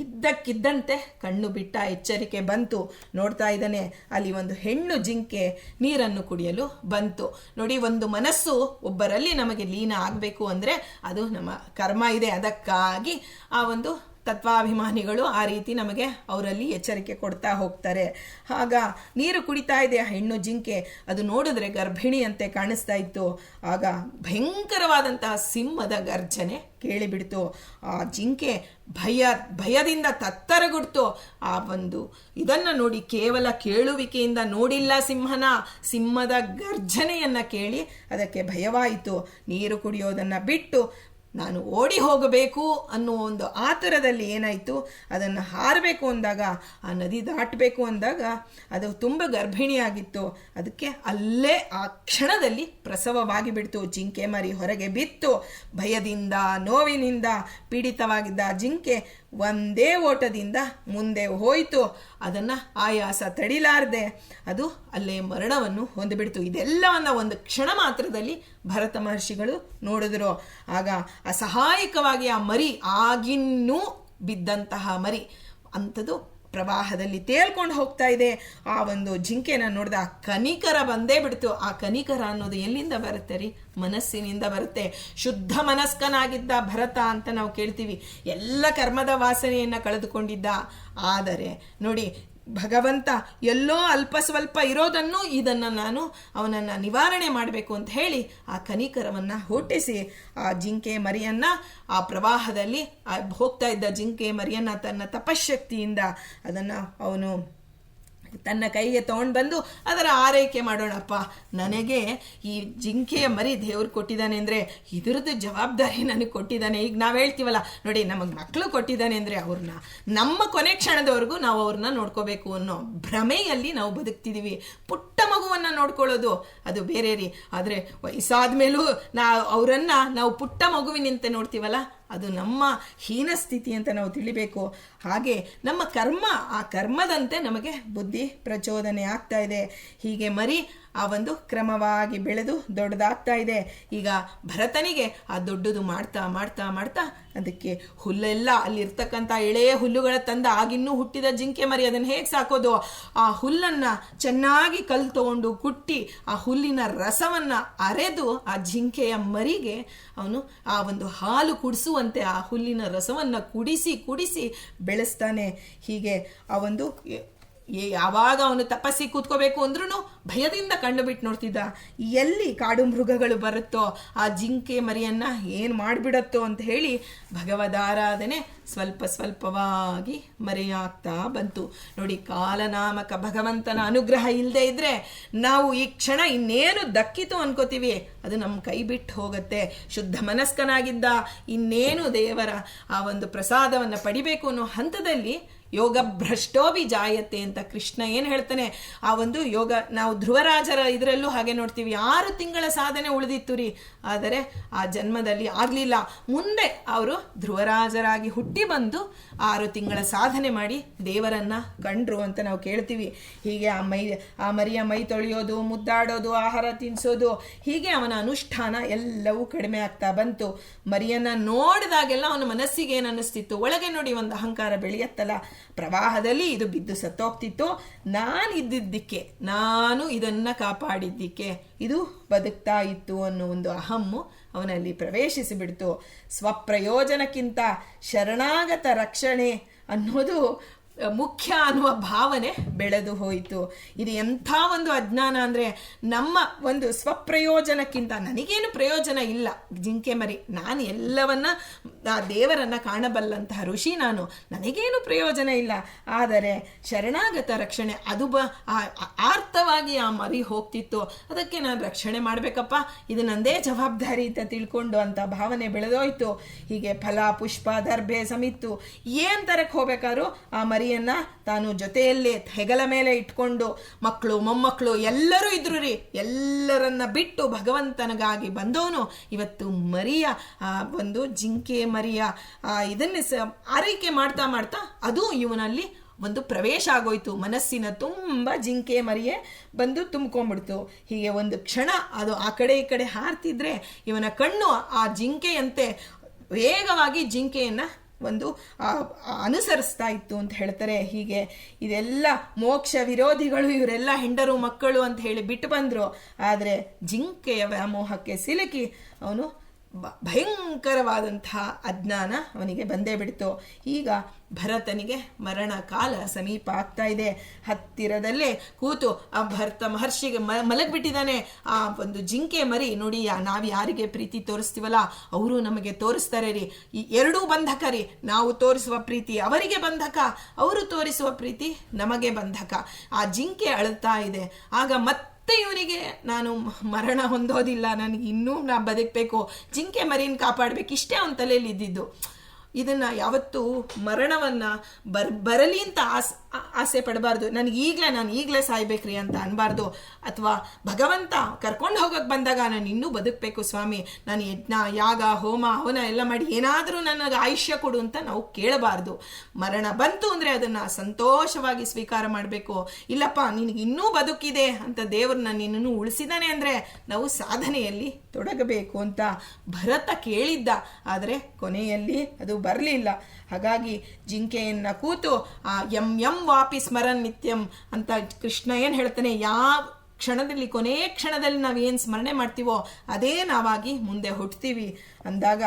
ಇದ್ದಕ್ಕಿದ್ದಂತೆ ಕಣ್ಣು ಬಿಟ್ಟ. ಎಚ್ಚರಿಕೆ ಬಂತು. ನೋಡ್ತಾ ಇದ್ದಾನೆ, ಅಲ್ಲಿ ಒಂದು ಹೆಣ್ಣು ಜಿಂಕೆ ನೀರನ್ನು ಕುಡಿಯಲು ಬಂತು. ನೋಡಿ, ಒಂದು ಮನಸ್ಸು ಒಬ್ಬರಲ್ಲಿ ನಮಗೆ ಲೀನ ಆಗಬೇಕು ಅಂದರೆ ಅದು ನಮ್ಮ ಕರ್ಮ ಇದೆ. ಅದಕ್ಕಾಗಿ ಆ ಒಂದು ತತ್ವಾಭಿಮಾನಿಗಳು ಆ ರೀತಿ ನಮಗೆ ಅವರಲ್ಲಿ ಎಚ್ಚರಿಕೆ ಕೊಡ್ತಾ ಹೋಗ್ತಾರೆ. ಆಗ ನೀರು ಕುಡಿತಾ ಇದೆ ಆ ಹೆಣ್ಣು ಜಿಂಕೆ. ಅದು ನೋಡಿದ್ರೆ ಗರ್ಭಿಣಿಯಂತೆ ಕಾಣಿಸ್ತಾ ಇತ್ತು. ಆಗ ಭಯಂಕರವಾದಂತಹ ಸಿಂಹದ ಗರ್ಜನೆ ಕೇಳಿಬಿಡ್ತು. ಆ ಜಿಂಕೆ ಭಯದಿಂದ ತತ್ತರಗುಡ್ತು. ಆ ಒಂದು ಇದನ್ನು ನೋಡಿ, ಕೇವಲ ಕೇಳುವಿಕೆಯಿಂದ ನೋಡಿಲ್ಲ ಸಿಂಹದ ಗರ್ಜನೆಯನ್ನ ಕೇಳಿ ಅದಕ್ಕೆ ಭಯವಾಯಿತು. ನೀರು ಕುಡಿಯೋದನ್ನ ಬಿಟ್ಟು ನಾನು ಓಡಿ ಹೋಗಬೇಕು ಅನ್ನೋ ಒಂದು ಆತುರದಲ್ಲಿ ಏನಾಯಿತು, ಅದನ್ನು ಹಾರಬೇಕು ಅಂದಾಗ, ಆ ನದಿ ದಾಟಬೇಕು ಅಂದಾಗ ಅದು ತುಂಬ ಗರ್ಭಿಣಿಯಾಗಿತ್ತು. ಅದಕ್ಕೆ ಅಲ್ಲೇ ಆ ಕ್ಷಣದಲ್ಲಿ ಪ್ರಸವವಾಗಿ ಬಿಡ್ತು. ಜಿಂಕೆ ಮರಿ ಹೊರಗೆ ಬಿತ್ತು. ಭಯದಿಂದ ನೋವಿನಿಂದ ಪೀಡಿತವಾಗಿದ್ದ ಜಿಂಕೆ ಒಂದೇ ಓಟದಿಂದ ಮುಂದೆ ಹೋಯಿತು. ಅದನ್ನು ಆಯಾಸ ತಡಿಲಾರದೆ ಅದು ಅಲ್ಲೇ ಮರಣವನ್ನು ಹೊಂದಿಬಿಡ್ತು. ಇದೆಲ್ಲವನ್ನ ಒಂದು ಕ್ಷಣ ಮಾತ್ರದಲ್ಲಿ ಭರತ ಮಹರ್ಷಿಗಳು ನೋಡಿದ್ರು. ಆಗ ಅಸಹಾಯಕವಾಗಿ ಆ ಮರಿ, ಆಗಿನ್ನೂ ಬಿದ್ದಂತಹ ಮರಿ ಅಂಥದ್ದು ಪ್ರವಾಹದಲ್ಲಿ ತೇಲ್ಕೊಂಡು ಹೋಗ್ತಾ ಇದೆ. ಆ ಒಂದು ಜಿಂಕೆನ ನೋಡಿದ ಕನಿಕರ ಬಂದೇ ಬಿಡ್ತು. ಆ ಕನಿಕರ ಅನ್ನೋದು ಎಲ್ಲಿಂದ ಬರುತ್ತೆ ರೀ? ಮನಸ್ಸಿನಿಂದ ಬರುತ್ತೆ. ಶುದ್ಧ ಮನಸ್ಕನಾಗಿದ್ದ ಭರತ ಅಂತ ನಾವು ಕೇಳ್ತೀವಿ. ಎಲ್ಲ ಕರ್ಮದ ವಾಸನೆಯನ್ನು ಕಳೆದುಕೊಂಡಿದ್ದ. ಆದರೆ ನೋಡಿ, ಭಗವಂತ ಎಲ್ಲೋ ಅಲ್ಪ ಸ್ವಲ್ಪ ಇರೋದನ್ನು ಇದನ್ನು ನಾನು ಅವನನ್ನು ನಿವಾರಣೆ ಮಾಡಬೇಕು ಅಂತ ಹೇಳಿ ಆ ಕನಿಕರವನ್ನು ಹುಟ್ಟಿಸಿ ಆ ಜಿಂಕೆ ಮರಿಯನ್ನು ಆ ಪ್ರವಾಹದಲ್ಲಿ ಹೋಗ್ತಾ ಇದ್ದ ಜಿಂಕೆ ಮರಿಯನ್ನು ತನ್ನ ತಪಶಕ್ತಿಯಿಂದ ಅದನ್ನು ಅವನು ತನ್ನ ಕೈಗೆ ತಗೊಂಡು ಬಂದು ಅದರ ಆರೈಕೆ ಮಾಡೋಣಪ್ಪ. ನನಗೆ ಈ ಜಿಂಕೆಯ ಮರಿ ದೇವ್ರು ಕೊಟ್ಟಿದ್ದಾನೆ ಅಂದರೆ ಇದ್ರದ್ದು ಜವಾಬ್ದಾರಿ ನನಗೆ ಕೊಟ್ಟಿದ್ದಾನೆ. ಈಗ ನಾವು ಹೇಳ್ತೀವಲ್ಲ ನೋಡಿ, ನಮಗೆ ಮಕ್ಕಳು ಕೊಟ್ಟಿದ್ದಾನೆ ಅಂದರೆ ಅವ್ರನ್ನ ನಮ್ಮ ಕೊನೆ ಕ್ಷಣದವರೆಗೂ ನಾವು ಅವ್ರನ್ನ ನೋಡ್ಕೋಬೇಕು ಅನ್ನೋ ಭ್ರಮೆಯಲ್ಲಿ ನಾವು ಬದುಕ್ತಿದ್ದೀವಿ. ಪುಟ್ಟ ಮಗುವನ್ನು ನೋಡ್ಕೊಳ್ಳೋದು ಅದು ಬೇರೆ ರೀ. ಆದರೆ ವಯಸ್ಸಾದ ಮೇಲೂ ಅವರನ್ನು ನಾವು ಪುಟ್ಟ ಮಗುವಿನಂತೆ ನೋಡ್ತೀವಲ್ಲ, ಅದು ನಮ್ಮ ಹೀನ ಸ್ಥಿತಿ ಅಂತ ನಾವು ತಿಳಿಬೇಕು. ಹಾಗೆ ನಮ್ಮ ಕರ್ಮ, ಆ ಕರ್ಮದಂತೆ ನಮಗೆ ಬುದ್ಧಿ ಪ್ರಚೋದನೆ ಆಗ್ತಾ ಇದೆ. ಹೀಗೆ ಮರಿ ಆ ಒಂದು ಕ್ರಮವಾಗಿ ಬೆಳೆದು ದೊಡ್ಡದಾಗ್ತಾ ಇದೆ. ಈಗ ಭರತನಿಗೆ ಆ ದೊಡ್ಡದು ಮಾಡ್ತಾ ಮಾಡ್ತಾ ಮಾಡ್ತಾ ಅದಕ್ಕೆ ಹುಲ್ಲೆಲ್ಲ ಅಲ್ಲಿರ್ತಕ್ಕಂಥ ಎಳೆಯ ಹುಲ್ಲುಗಳ ತಂದ, ಆಗಿನ್ನೂ ಹುಟ್ಟಿದ ಜಿಂಕೆ ಮರಿ ಅದನ್ನು ಹೇಗೆ ಸಾಕೋದು? ಆ ಹುಲ್ಲನ್ನು ಚೆನ್ನಾಗಿ ಕಲ್ಲು ತಗೊಂಡು ಕುಟ್ಟಿ ಆ ಹುಲ್ಲಿನ ರಸವನ್ನು ಅರೆದು ಆ ಜಿಂಕೆಯ ಮರಿಗೆ ಅವನು ಆ ಒಂದು ಹಾಲು ಕುಡಿಸುವಂತೆ ಆ ಹುಲ್ಲಿನ ರಸವನ್ನು ಕುಡಿಸಿ ಕುಡಿಸಿ ಬೆಳೆಸ್ತಾನೆ. ಹೀಗೆ ಆ ಒಂದು ಯಾವಾಗ ಅವನು ತಪಸ್ಸಿ ಕೂತ್ಕೋಬೇಕು ಅಂದ್ರೂ ಭಯದಿಂದ ಕಣ್ಣು ಬಿಟ್ಟು ನೋಡ್ತಿದ್ದ. ಎಲ್ಲಿ ಕಾಡು ಮೃಗಗಳು ಬರುತ್ತೋ ಆ ಜಿಂಕೆ ಮರಿಯನ್ನ ಏನು ಮಾಡಿಬಿಡತ್ತೋ ಅಂತ ಹೇಳಿ ಭಗವದಾರಾಧನೆ ಸ್ವಲ್ಪ ಸ್ವಲ್ಪವಾಗಿ ಮರೆಯಾಗ್ತಾ ಬಂತು. ನೋಡಿ, ಕಾಲನಾಮಕ ಭಗವಂತನ ಅನುಗ್ರಹ ಇಲ್ಲದೆ ಇದ್ರೆ ನಾವು ಈ ಕ್ಷಣ ಇನ್ನೇನು ದಕ್ಕಿತು ಅನ್ಕೋತೀವಿ, ಅದು ನಮ್ಮ ಕೈ ಬಿಟ್ಟು ಹೋಗುತ್ತೆ. ಶುದ್ಧ ಮನಸ್ಕನಾಗಿದ್ದ ಇನ್ನೇನು ದೇವರ ಆ ಒಂದು ಪ್ರಸಾದವನ್ನು ಪಡಿಬೇಕು ಅನ್ನೋ ಹಂತದಲ್ಲಿ ಯೋಗ ಭ್ರಷ್ಟೋಭಿ ಜಾಯತೆ ಅಂತ ಕೃಷ್ಣ ಏನು ಹೇಳ್ತಾನೆ. ಆ ಒಂದು ಯೋಗ ನಾವು ಧ್ರುವರಾಜರ ಇದರಲ್ಲೂ ಹಾಗೆ ನೋಡ್ತೀವಿ. 6 ತಿಂಗಳ ಸಾಧನೆ ಉಳಿದಿತ್ತು ರೀ, ಆದರೆ ಆ ಜನ್ಮದಲ್ಲಿ ಆಗಲಿಲ್ಲ. ಮುಂದೆ ಅವರು ಧ್ರುವರಾಜರಾಗಿ ಹುಟ್ಟಿ ಬಂದು 6 ತಿಂಗಳ ಸಾಧನೆ ಮಾಡಿ ದೇವರನ್ನ ಕಂಡ್ರು ಅಂತ ನಾವು ಕೇಳ್ತೀವಿ. ಹೀಗೆ ಆ ಮರಿಯ ಮೈ ತೊಳೆಯೋದು, ಮುದ್ದಾಡೋದು, ಆಹಾರ ತಿನ್ನಿಸೋದು, ಹೀಗೆ ಅವನ ಅನುಷ್ಠಾನ ಎಲ್ಲವೂ ಕಡಿಮೆ ಆಗ್ತಾ ಬಂತು. ಮರಿಯನ್ನ ನೋಡಿದಾಗೆಲ್ಲ ಅವನ ಮನಸ್ಸಿಗೆ ಏನು ಅನ್ನಿಸ್ತಿತ್ತು, ಒಳಗೆ ನೋಡಿ ಒಂದು ಅಹಂಕಾರ ಬೆಳೆಯತ್ತಲ್ಲ, ಪ್ರವಾಹದಲ್ಲಿ ಇದು ಬಿದ್ದು ಸತ್ತೋಗ್ತಿತ್ತು, ನಾನಿದ್ದಿದ್ದಕ್ಕೆ, ನಾನು ಇದನ್ನ ಕಾಪಾಡಿದ್ದಕ್ಕೆ ಇದು ಬದುಕ್ತಾ ಇತ್ತು ಅನ್ನೋ ಒಂದು ಅಹಮ್ಮು ಅವನಲ್ಲಿ ಪ್ರವೇಶಿಸಿ ಬಿಡ್ತು. ಸ್ವಪ್ರಯೋಜನಕ್ಕಿಂತ ಶರಣಾಗತ ರಕ್ಷಣೆ ಅನ್ನೋದು ಮುಖ್ಯ ಅನ್ನುವ ಭಾವನೆ ಬೆಳೆದು ಹೋಯಿತು. ಇದು ಎಂಥ ಒಂದು ಅಜ್ಞಾನ ಅಂದರೆ, ನಮ್ಮ ಒಂದು ಸ್ವಪ್ರಯೋಜನಕ್ಕಿಂತ ನನಗೇನು ಪ್ರಯೋಜನ ಇಲ್ಲ, ಜಿಂಕೆ ಮರಿ ನಾನು ಎಲ್ಲವನ್ನ ಆ ದೇವರನ್ನು ಕಾಣಬಲ್ಲಂತಹ ಋಷಿ ನಾನು, ನನಗೇನು ಪ್ರಯೋಜನ ಇಲ್ಲ. ಆದರೆ ಶರಣಾಗತ ರಕ್ಷಣೆ ಅದು ಆರ್ತವಾಗಿ ಆ ಮರಿ ಹೋಗ್ತಿತ್ತು, ಅದಕ್ಕೆ ನಾನು ರಕ್ಷಣೆ ಮಾಡಬೇಕಪ್ಪ, ಇದು ನಂದೇ ಜವಾಬ್ದಾರಿ ಅಂತ ತಿಳ್ಕೊಂಡು ಅಂತ ಭಾವನೆ ಬೆಳೆದೋಯ್ತು. ಹೀಗೆ ಫಲ ಪುಷ್ಪ ದರ್ಭೆ ಸಮಿತ್ತು ಏನ್ ತರಕ್ಕೆ ಹೋಗ್ಬೇಕಾದ್ರು ಆ ಮರಿಯನ್ನ ತಾನು ಜೊತೆಯಲ್ಲೇ ಹೆಗಲ ಮೇಲೆ ಇಟ್ಕೊಂಡು, ಮಕ್ಕಳು ಮೊಮ್ಮಕ್ಕಳು ಎಲ್ಲರೂ ಇದ್ರು ರೀ, ಎಲ್ಲರನ್ನ ಬಿಟ್ಟು ಭಗವಂತನಿಗಾಗಿ ಬಂದವನು ಇವತ್ತು ಮರಿಯ ಒಂದು ಜಿಂಕೆ ಮರಿಯ ಇದನ್ನೇ ಆರೈಕೆ ಮಾಡ್ತಾ ಮಾಡ್ತಾ ಅದು ಇವನಲ್ಲಿ ಒಂದು ಪ್ರವೇಶ ಆಗೋಯ್ತು. ಮನಸ್ಸಿನ ತುಂಬ ಜಿಂಕೆ ಮರಿಯೇ ಬಂದು ತುಂಬ್ಕೊಂಡ್ಬಿಡ್ತು. ಹೀಗೆ ಒಂದು ಕ್ಷಣ ಅದು ಆ ಕಡೆ ಈ ಕಡೆ ಹಾರ್ತಿದ್ರೆ ಇವನ ಕಣ್ಣು ಆ ಜಿಂಕೆಯಂತೆ ವೇಗವಾಗಿ ಜಿಂಕೆಯನ್ನ ಒಂದು ಅನುಸರಿಸ್ತಾ ಇತ್ತು ಅಂತ ಹೇಳ್ತಾರೆ. ಹೀಗೆ ಇದೆಲ್ಲ ಮೋಕ್ಷ ವಿರೋಧಿಗಳು ಇವರೆಲ್ಲ ಹೆಂಡರು ಮಕ್ಕಳು ಅಂತ ಹೇಳಿ ಬಿಟ್ಟು ಬಂದ್ರು. ಆದರೆ ಜಿಂಕೆಯ ವ್ಯಾಮೋಹಕ್ಕೆ ಸಿಲುಕಿ ಅವನು ಭಯಂಕರವಾದಂತಹ ಅಜ್ಞಾನ ಅವನಿಗೆ ಬಂದೇ ಬಿಡ್ತು. ಈಗ ಭರತನಿಗೆ ಮರಣ ಕಾಲ ಸಮೀಪ ಆಗ್ತಾ ಇದೆ. ಹತ್ತಿರದಲ್ಲೇ ಕೂತು ಆ ಭರತ ಮಹರ್ಷಿಗೆ ಮಲಗಿಬಿಟ್ಟಿದ್ದಾನೆ. ಆ ಒಂದು ಜಿಂಕೆ ಮರಿ ನೋಡಿ, ನಾವು ಯಾರಿಗೆ ಪ್ರೀತಿ ತೋರಿಸ್ತೀವಲ್ಲ ಅವರು ನಮಗೆ ತೋರಿಸ್ತಾರೆ ರೀ. ಈ ಎರಡೂ ಬಂಧಕ ರೀ, ನಾವು ತೋರಿಸುವ ಪ್ರೀತಿ ಅವರಿಗೆ ಬಂಧಕ, ಅವರು ತೋರಿಸುವ ಪ್ರೀತಿ ನಮಗೆ ಬಂಧಕ. ಆ ಜಿಂಕೆ ಅಳ್ತಾ ಇದೆ. ಆಗ ಮತ್ತೆ ಇವನಿಗೆ ನಾನು ಮರಣ ಹೊಂದೋದಿಲ್ಲ, ನನಗೆ ಇನ್ನೂ ನಾ ಬದುಕಬೇಕು, ಜಿಂಕೆ ಮರಿನ ಕಾಪಾಡಬೇಕು, ಇಷ್ಟೇ ಅವನ ತಲೆಯಲ್ಲಿ ಇದ್ದಿದ್ದು. ಇದನ್ನ ಯಾವತ್ತೂ ಮರಣವನ್ನ ಬರಲಿ ಅಂತ ಆಸೆ ಪಡಬಾರ್ದು. ನಾನು ಈಗಲೇ ಸಾಯ್ಬೇಕ್ರಿ ಅಂತ ಅನ್ಬಾರ್ದು. ಅಥವಾ ಭಗವಂತ ಕರ್ಕೊಂಡು ಹೋಗಕ್ಕೆ ಬಂದಾಗ ನಾನು ಇನ್ನೂ ಬದುಕಬೇಕು ಸ್ವಾಮಿ, ನಾನು ಯಜ್ಞ ಯಾಗ ಹೋಮ ಹವನ ಎಲ್ಲ ಮಾಡಿ ಏನಾದರೂ ನನಗೆ ಆಯುಷ್ಯ ಕೊಡು ಅಂತ ನಾವು ಕೇಳಬಾರ್ದು. ಮರಣ ಬಂತು ಅಂದರೆ ಅದನ್ನು ಸಂತೋಷವಾಗಿ ಸ್ವೀಕಾರ ಮಾಡಬೇಕು. ಇಲ್ಲಪ್ಪ ನಿನಗೆ ಇನ್ನೂ ಬದುಕಿದೆ ಅಂತ ದೇವ್ರನ್ನ ನಿನ್ನನ್ನು ಉಳಿಸಿದಾನೆ ಅಂದರೆ ನಾವು ಸಾಧನೆಯಲ್ಲಿ ತೊಡಗಬೇಕು ಅಂತ ಭರತ ಕೇಳಿದ್ದ. ಆದರೆ ಕೊನೆಯಲ್ಲಿ ಅದು ಬರಲಿಲ್ಲ. ಹಾಗಾಗಿ ಜಿಂಕೆಯನ್ನ ಕೂತು ಆ ಎಂ ವಾಪಿ ಸ್ಮರನ್ ನಿತ್ಯಂ ಅಂತ ಕೃಷ್ಣ ಏನು ಹೇಳ್ತಾನೆ, ಯಾವ ಕ್ಷಣದಲ್ಲಿ ಕೊನೆಯ ಕ್ಷಣದಲ್ಲಿ ನಾವೇನು ಸ್ಮರಣೆ ಮಾಡ್ತೀವೋ ಅದೇ ನಾವಾಗಿ ಮುಂದೆ ಹುಟ್ಟುತ್ತೀವಿ ಅಂದಾಗ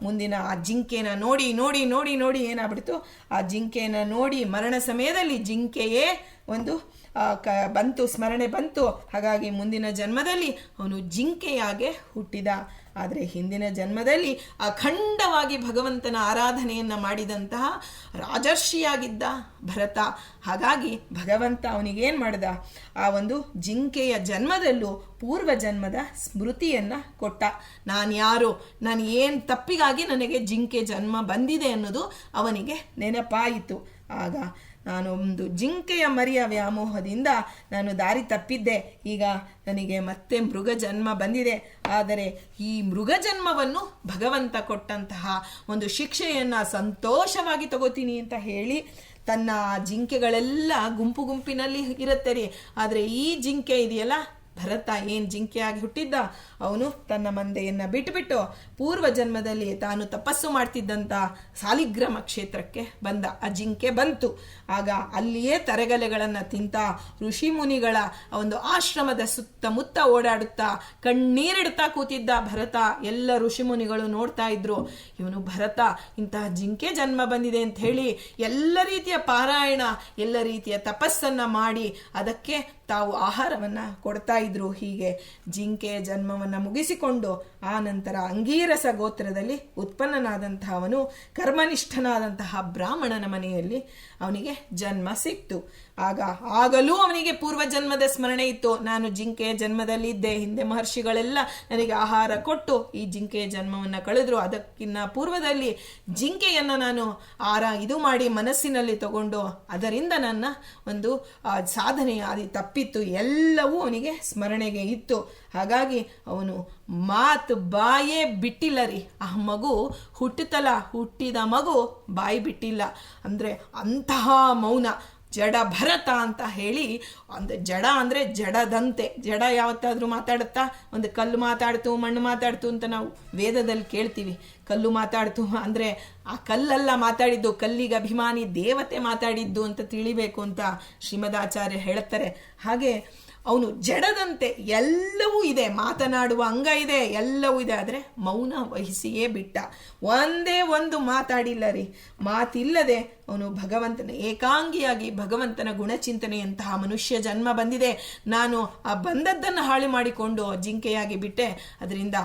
ಮುಂದಿನ ಆ ಜಿಂಕೆನ ನೋಡಿ ನೋಡಿ ನೋಡಿ ನೋಡಿ ಏನಾಗ್ಬಿಡ್ತು, ಆ ಜಿಂಕೆನ ನೋಡಿ ಮರಣ ಸಮಯದಲ್ಲಿ ಜಿಂಕೆಯೇ ಒಂದು ಬಂತು, ಸ್ಮರಣೆ ಬಂತು. ಹಾಗಾಗಿ ಮುಂದಿನ ಜನ್ಮದಲ್ಲಿ ಅವನು ಜಿಂಕೆಯಾಗೆ ಹುಟ್ಟಿದ. ಆದರೆ ಹಿಂದಿನ ಜನ್ಮದಲ್ಲಿ ಅಖಂಡವಾಗಿ ಭಗವಂತನ ಆರಾಧನೆಯನ್ನು ಮಾಡಿದಂತಹ ರಾಜರ್ಷಿಯಾಗಿದ್ದ ಭರತ. ಹಾಗಾಗಿ ಭಗವಂತ ಅವನಿಗೇನು ಮಾಡ್ದ, ಆ ಒಂದು ಜಿಂಕೆಯ ಜನ್ಮದಲ್ಲೂ ಪೂರ್ವ ಜನ್ಮದ ಸ್ಮೃತಿಯನ್ನು ಕೊಟ್ಟ. ನಾನು ಯಾರು, ನಾನು ಏನು ತಪ್ಪಿಗಾಗಿ ನನಗೆ ಜಿಂಕೆ ಜನ್ಮ ಬಂದಿದೆ ಅನ್ನೋದು ಅವನಿಗೆ ನೆನಪಾಯಿತು. ಆಗ ನಾನು ಒಂದು ಜಿಂಕೆಯ ಮರಿಯ ವ್ಯಾಮೋಹದಿಂದ ನಾನು ದಾರಿ ತಪ್ಪಿದ್ದೆ, ಈಗ ನನಗೆ ಮತ್ತೆ ಮೃಗ ಜನ್ಮ ಬಂದಿದೆ. ಆದರೆ ಈ ಮೃಗ ಜನ್ಮವನ್ನು ಭಗವಂತ ಕೊಟ್ಟಂತಹ ಒಂದು ಶಿಕ್ಷೆಯನ್ನು ಸಂತೋಷವಾಗಿ ತಗೋತೀನಿ ಅಂತ ಹೇಳಿ ತನ್ನ ಜಿಂಕೆಗಳೆಲ್ಲ ಗುಂಪು ಗುಂಪಿನಲ್ಲಿ ಇರುತ್ತೆ ರೀ. ಆದರೆ ಈ ಜಿಂಕೆ ಇದೆಯಲ್ಲ, ಭರತ ಏನು ಜಿಂಕೆಯಾಗಿ ಹುಟ್ಟಿದ್ದ, ಅವನು ತನ್ನ ಮಂದೆಯನ್ನು ಬಿಟ್ಟುಬಿಟ್ಟು ಪೂರ್ವ ಜನ್ಮದಲ್ಲಿ ತಾನು ತಪಸ್ಸು ಮಾಡ್ತಿದ್ದಂಥ ಸಾಲಿಗ್ರಾಮ ಕ್ಷೇತ್ರಕ್ಕೆ ಬಂದ. ಆ ಜಿಂಕೆ ಬಂತು. ಆಗ ಅಲ್ಲಿಯೇ ತರೆಗಲೆಗಳನ್ನು ತಿಂತ ಋಷಿ ಮುನಿಗಳ ಒಂದು ಆಶ್ರಮದ ಸುತ್ತಮುತ್ತ ಓಡಾಡುತ್ತಾ ಕಣ್ಣೀರಿಡ್ತಾ ಕೂತಿದ್ದ ಭರತ. ಎಲ್ಲ ಋಷಿ ಮುನಿಗಳು ನೋಡ್ತಾ ಇದ್ರು, ಇವನು ಭರತ ಇಂತಹ ಜಿಂಕೆ ಜನ್ಮ ಬಂದಿದೆ ಅಂತ ಹೇಳಿ ಎಲ್ಲ ರೀತಿಯ ಪಾರಾಯಣ, ಎಲ್ಲ ರೀತಿಯ ತಪಸ್ಸನ್ನು ಮಾಡಿ ಅದಕ್ಕೆ ತಾವು ಆಹಾರವನ್ನು ಕೊಡ್ತಾ ಇದ್ರು. ಹೀಗೆ ಜಿಂಕೆಯ ಜನ್ಮವನ್ನು ಮುಗಿಸಿಕೊಂಡು ಆ ನಂತರ ಅಂಗೀರಸ ಗೋತ್ರದಲ್ಲಿ ಉತ್ಪನ್ನನಾದಂತಹ ಅವನು ಕರ್ಮನಿಷ್ಠನಾದಂತಹ ಬ್ರಾಹ್ಮಣನ ಮನೆಯಲ್ಲಿ ಅವನಿಗೆ ಜನ್ಮ ಸಿಕ್ತು. ಆಗಲೂ ಅವನಿಗೆ ಪೂರ್ವ ಜನ್ಮದ ಸ್ಮರಣೆ ಇತ್ತು. ನಾನು ಜಿಂಕೆಯ ಜನ್ಮದಲ್ಲಿ ಇದ್ದೆ, ಹಿಂದೆ ಮಹರ್ಷಿಗಳೆಲ್ಲ ನನಗೆ ಆಹಾರ ಕೊಟ್ಟು ಈ ಜಿಂಕೆಯ ಜನ್ಮವನ್ನು ಕಳೆದ್ರು. ಅದಕ್ಕಿನ್ನ ಪೂರ್ವದಲ್ಲಿ ಜಿಂಕೆಯನ್ನು ನಾನು ಇದು ಮಾಡಿ ಮನಸ್ಸಿನಲ್ಲಿ ತಗೊಂಡು ಅದರಿಂದ ನನ್ನ ಒಂದು ಸಾಧನೆಯ ಅದು ತಪ್ಪಿತ್ತು, ಎಲ್ಲವೂ ಅವನಿಗೆ ಸ್ಮರಣೆಗೆ ಇತ್ತು. ಹಾಗಾಗಿ ಅವನು ಮಾತು ಬಾಯೇ ಬಿಟ್ಟಿಲ್ಲ ರೀ. ಆ ಮಗು ಹುಟ್ಟಿದ ಮಗು ಬಾಯಿ ಬಿಟ್ಟಿಲ್ಲ ಅಂದರೆ ಅಂತಹ ಮೌನ. ಜಡ ಭರತ ಅಂತ ಹೇಳಿ, ಅಂದರೆ ಜಡ ಅಂದರೆ ಜಡದಂತೆ. ಜಡ ಯಾವತ್ತಾದರೂ ಮಾತಾಡುತ್ತಾ? ಒಂದು ಕಲ್ಲು ಮಾತಾಡ್ತು, ಮಣ್ಣು ಮಾತಾಡ್ತು ಅಂತ ನಾವು ವೇದದಲ್ಲಿ ಕೇಳ್ತೀವಿ. ಕಲ್ಲು ಮಾತಾಡ್ತು ಅಂದರೆ ಆ ಕಲ್ಲಲ್ಲ ಮಾತಾಡಿದ್ದು, ಕಲ್ಲಿಗೆ ಅಭಿಮಾನಿ ದೇವತೆ ಮಾತಾಡಿದ್ದು ಅಂತ ತಿಳಿಬೇಕು ಅಂತ ಶ್ರೀಮದಾಚಾರ್ಯ ಹೇಳ್ತಾರೆ. ಹಾಗೆ ಅವನು ಜಡದಂತೆ ಎಲ್ಲವೂ ಇದೆ, ಮಾತನಾಡುವ ಅಂಗ ಇದೆ, ಎಲ್ಲವೂ ಇದೆ, ಆದರೆ ಮೌನ ವಹಿಸಿಯೇ ಬಿಟ್ಟ. ಒಂದೇ ಒಂದು ಮಾತಾಡಿಲ್ಲ ರೀ. ಮಾತಿಲ್ಲದೆ ಅವನು ಭಗವಂತನ ಏಕಾಂಗಿಯಾಗಿ ಭಗವಂತನ ಗುಣಚಿಂತನೆಯಂತಹ ಮನುಷ್ಯ ಜನ್ಮ ಬಂದಿದೆ, ನಾನು ಆ ಬಂದದ್ದನ್ನು ಹಾಳು ಮಾಡಿಕೊಂಡು ಜಿಂಕೆಯಾಗಿ ಬಿಟ್ಟೆ, ಅದರಿಂದ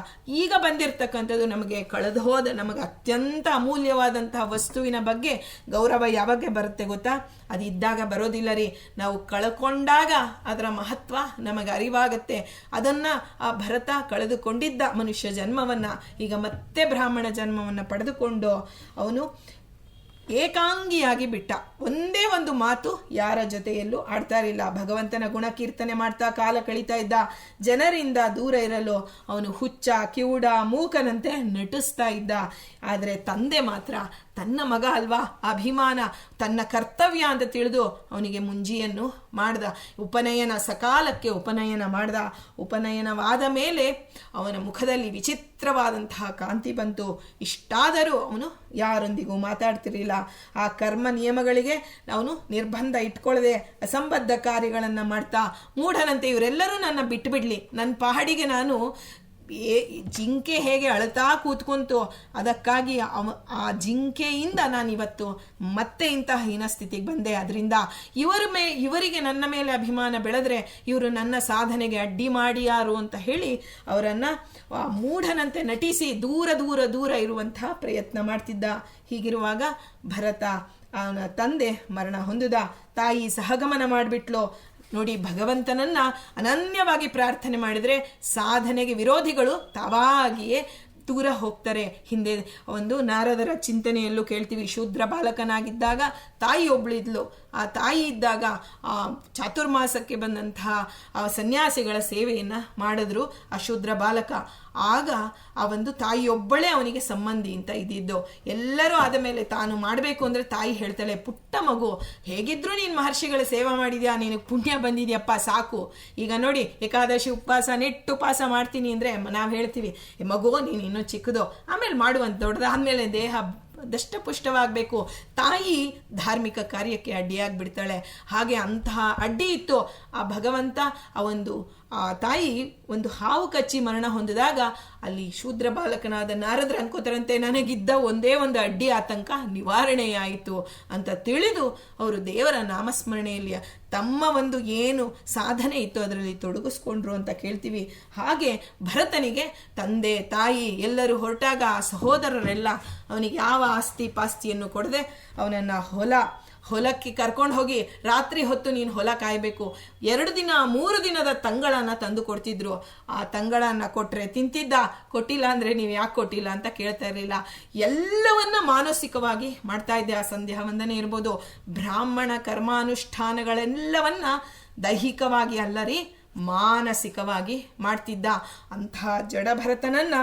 ಈಗ ಬಂದಿರತಕ್ಕಂಥದ್ದು ನಮಗೆ ಕಳೆದು ಹೋದ ನಮಗೆ ಅತ್ಯಂತ ಅಮೂಲ್ಯವಾದಂತಹ ವಸ್ತುವಿನ ಬಗ್ಗೆ ಗೌರವ ಯಾವಾಗ ಬರುತ್ತೆ ಗೊತ್ತಾ? ಅದು ಇದ್ದಾಗ ಬರೋದಿಲ್ಲ ರೀ, ನಾವು ಕಳ್ಕೊಂಡಾಗ ಅದರ ಮಹತ್ವ ನಮಗೆ ಅರಿವಾಗತ್ತೆ. ಅದನ್ನು ಆ ಭರತ ಕಳೆದುಕೊಂಡಿದ್ದ ಮನುಷ್ಯ ಜನ್ಮವನ್ನು ಈಗ ಮತ್ತೆ ಬ್ರಾಹ್ಮಣ ಜನ್ಮವನ್ನು ಪಡೆದುಕೊಂಡು ಅವನು ಏಕಾಂಗಿಯಾಗಿ ಬಿಟ್ಟ. ಒಂದೇ ಒಂದು ಮಾತು ಯಾರ ಜೊತೆಯಲ್ಲೂ ಆಡ್ತಾ ಇರಲಿಲ್ಲ. ಭಗವಂತನ ಗುಣ ಕೀರ್ತನೆ ಮಾಡ್ತಾ ಕಾಲ ಕಳೀತಾ ಇದ್ದ. ಜನರಿಂದ ದೂರ ಇರಲು ಅವನು ಹುಚ್ಚ, ಕಿವುಡ, ಮೂಕನಂತೆ ನಟಿಸ್ತಾ ಇದ್ದ. ಆದರೆ ತಂದೆ ಮಾತ್ರ ತನ್ನ ಮಗ ಅಲ್ವಾ, ಅಭಿಮಾನ, ತನ್ನ ಕರ್ತವ್ಯ ಅಂತ ತಿಳಿದು ಅವನಿಗೆ ಮುಂಜಿಯನ್ನು ಮಾಡ್ದ. ಉಪನಯನ ಸಕಾಲಕ್ಕೆ ಉಪನಯನ ಮಾಡ್ದ. ಉಪನಯನವಾದ ಮೇಲೆ ಅವನ ಮುಖದಲ್ಲಿ ವಿಚಿತ್ರವಾದಂತಹ ಕಾಂತಿ ಬಂತು. ಇಷ್ಟಾದರೂ ಅವನು ಯಾರೊಂದಿಗೂ ಮಾತಾಡ್ತಿರಲಿಲ್ಲ. ಆ ಕರ್ಮ ನಿಯಮಗಳಿಗೆ ಅವನು ನಿರ್ಬಂಧ ಇಟ್ಕೊಳ್ಳದೆ ಅಸಂಬದ್ಧ ಕಾರ್ಯಗಳನ್ನು ಮಾಡ್ತಾ ಮೂಢನಂತೆ ಇವರೆಲ್ಲರೂ ನನ್ನ ಬಿಟ್ಟು ಬಿಡ್ಲಿ, ನನ್ನ ಪಹಾಡಿಗೆ ನಾನು ಜಿಂಕೆ ಹೇಗೆ ಅಳತಾ ಕೂತ್ಕೊಂತು, ಅದಕ್ಕಾಗಿ ಆ ಜಿಂಕೆಯಿಂದ ನಾನಿವತ್ತು ಮತ್ತೆ ಇಂತಹ ಹೀನ ಸ್ಥಿತಿಗೆ ಬಂದೆ. ಅದರಿಂದ ಇವರಿಗೆ ನನ್ನ ಮೇಲೆ ಅಭಿಮಾನ ಬೆಳೆದ್ರೆ ಇವರು ನನ್ನ ಸಾಧನೆಗೆ ಅಡ್ಡಿ ಮಾಡಿ ಯಾರು ಅಂತ ಹೇಳಿ ಅವರನ್ನು ಮೂಢನಂತೆ ನಟಿಸಿ ದೂರ ದೂರ ದೂರ ಇರುವಂತಹ ಪ್ರಯತ್ನ ಮಾಡ್ತಿದ್ದ. ಹೀಗಿರುವಾಗ ಭರತ ಅವನ ತಂದೆ ಮರಣ ಹೊಂದಿದ. ತಾಯಿ ಸಹಗಮನ ಮಾಡಿಬಿಟ್ಲು. ನೋಡಿ, ಭಗವಂತನನ್ನ ಅನನ್ಯವಾಗಿ ಪ್ರಾರ್ಥನೆ ಮಾಡಿದರೆ ಸಾಧನೆಗೆ ವಿರೋಧಿಗಳು ತಾವಾಗಿಯೇ ದೂರ ಹೋಗ್ತಾರೆ. ಹಿಂದೆ ಒಂದು ನಾರದರ ಚಿಂತನೆಯಲ್ಲೂ ಕೇಳ್ತೀವಿ, ಶೂದ್ರ ಬಾಲಕನಾಗಿದ್ದಾಗ ತಾಯಿ ಒಬ್ಬಳಿದ್ಲು. ಆ ತಾಯಿ ಇದ್ದಾಗ ಆ ಚಾತುರ್ಮಾಸಕ್ಕೆ ಬಂದಂತಹ ಆ ಸನ್ಯಾಸಿಗಳ ಸೇವೆಯನ್ನು ಮಾಡಿದ್ರು ಆ ಶೂದ್ರ ಬಾಲಕ. ಆಗ ಆ ಒಂದು ತಾಯಿಯೊಬ್ಬಳೇ ಅವನಿಗೆ ಸಂಬಂಧಿ ಅಂತ ಇದ್ದಿದ್ದು. ಎಲ್ಲರೂ ಆದ ಮೇಲೆ ತಾನು ಮಾಡಬೇಕು ಅಂದರೆ ತಾಯಿ ಹೇಳ್ತಾಳೆ, ಪುಟ್ಟ ಮಗು, ಹೇಗಿದ್ರು ನೀನು ಮಹರ್ಷಿಗಳ ಸೇವೆ ಮಾಡಿದ್ಯಾ, ನಿನಗೆ ಪುಣ್ಯ ಬಂದಿದ್ಯಪ್ಪ, ಸಾಕು. ಈಗ ನೋಡಿ, ಏಕಾದಶಿ ಉಪವಾಸ ನೆಟ್ಟು ಉಪವಾಸ ಮಾಡ್ತೀನಿ ಅಂದರೆ ನಾವು ಹೇಳ್ತೀವಿ, ಮಗು ನೀನು ಇನ್ನೂ ಚಿಕ್ಕದು, ಆಮೇಲೆ ಮಾಡುವಂತ ದೊಡ್ಡದಾದ್ಮೇಲೆ ದೇಹ ದಷ್ಟಪುಷ್ಟವಾಗಬೇಕು. ತಾಯಿ ಧಾರ್ಮಿಕ ಕಾರ್ಯಕ್ಕೆ ಅಡ್ಡಿಯಾಗಿಬಿಡ್ತಾಳೆ. ಹಾಗೆ ಅಂತಹ ಅಡ್ಡಿ ಇತ್ತು. ಆ ಭಗವಂತ ಆ ತಾಯಿ ಒಂದು ಹಾವು ಕಚ್ಚಿ ಮರಣ ಹೊಂದಿದಾಗ ಅಲ್ಲಿ ಶೂದ್ರ ಬಾಲಕನಾದ ನಾರದ್ರ ಅನ್ಕೋತಾರಂತೆ, ನನಗಿದ್ದ ಒಂದೇ ಒಂದು ಅಡ್ಡಿ ಆತಂಕ ನಿವಾರಣೆಯಾಯಿತು ಅಂತ ತಿಳಿದು ಅವರು ದೇವರ ನಾಮಸ್ಮರಣೆಯಲ್ಲಿ ತಮ್ಮ ಒಂದು ಏನು ಸಾಧನೆ ಇತ್ತು ಅದರಲ್ಲಿ ತೊಡಗಿಸ್ಕೊಂಡ್ರು ಅಂತ ಕೇಳ್ತೀವಿ. ಹಾಗೆ ಭರತನಿಗೆ ತಂದೆ ತಾಯಿ ಎಲ್ಲರೂ ಹೊರಟಾಗ ಆ ಸಹೋದರರೆಲ್ಲ ಅವನಿಗೆ ಯಾವ ಆಸ್ತಿ ಪಾಸ್ತಿಯನ್ನು ಕೊಡದೆ ಅವನನ್ನು ಹೊಲಕ್ಕೆ ಕರ್ಕೊಂಡು ಹೋಗಿ ರಾತ್ರಿ ಹೊತ್ತು ನೀನು ಹೊಲ ಕಾಯಬೇಕು, 2 ದಿನ 3 ದಿನದ ತಂಗಳನ್ನು ತಂದು ಕೊಡ್ತಿದ್ರು. ಆ ತಂಗಳನ್ನು ಕೊಟ್ಟರೆ ತಿಂತಿದ್ದ, ಕೊಟ್ಟಿಲ್ಲ ಅಂದರೆ ನೀವು ಯಾಕೆ ಕೊಟ್ಟಿಲ್ಲ ಅಂತ ಕೇಳ್ತಾ ಇರಲಿಲ್ಲ. ಎಲ್ಲವನ್ನ ಮಾನಸಿಕವಾಗಿ ಮಾಡ್ತಾ ಇದ್ದೆ. ಆ ಸಂಧ್ಯಾ ವಂದನೆ ಇರ್ಬೋದು, ಬ್ರಾಹ್ಮಣ ಕರ್ಮಾನುಷ್ಠಾನಗಳೆಲ್ಲವನ್ನ ದೈಹಿಕವಾಗಿ ಅಲ್ಲರಿ ಮಾನಸಿಕವಾಗಿ ಮಾಡ್ತಿದ್ದ. ಅಂತಹ ಜಡಭರತನನ್ನ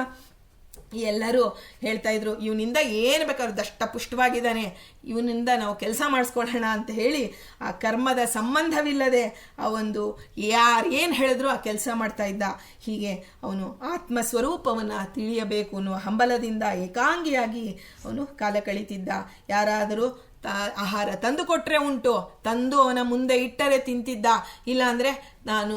ಎಲ್ಲರೂ ಹೇಳ್ತಾ ಇದ್ರು, ಇವನಿಂದ ಏನು ಬೇಕಾದ್ರೂ ದಷ್ಟಪುಷ್ಟವಾಗಿದ್ದಾನೆ, ಇವನಿಂದ ನಾವು ಕೆಲಸ ಮಾಡಿಸ್ಕೊಳ್ಳೋಣ ಅಂತ ಹೇಳಿ ಆ ಕರ್ಮದ ಸಂಬಂಧವಿಲ್ಲದೆ ಆ ಒಂದು ಯಾರೇನು ಹೇಳಿದ್ರು ಆ ಕೆಲಸ ಮಾಡ್ತಾ ಇದ್ದ. ಹೀಗೆ ಅವನು ಆತ್ಮಸ್ವರೂಪವನ್ನು ತಿಳಿಯಬೇಕು ಅನ್ನುವ ಹಂಬಲದಿಂದ ಏಕಾಂಗಿಯಾಗಿ ಅವನು ಕಾಲ ಕಳೀತಿದ್ದ. ಯಾರಾದರೂ ಆಹಾರ ತಂದು ಕೊಟ್ಟರೆ ಉಂಟು, ತಂದು ಅವನ ಮುಂದೆ ಇಟ್ಟರೆ ತಿಂತಿದ್ದ, ಇಲ್ಲ ಅಂದರೆ ನಾನು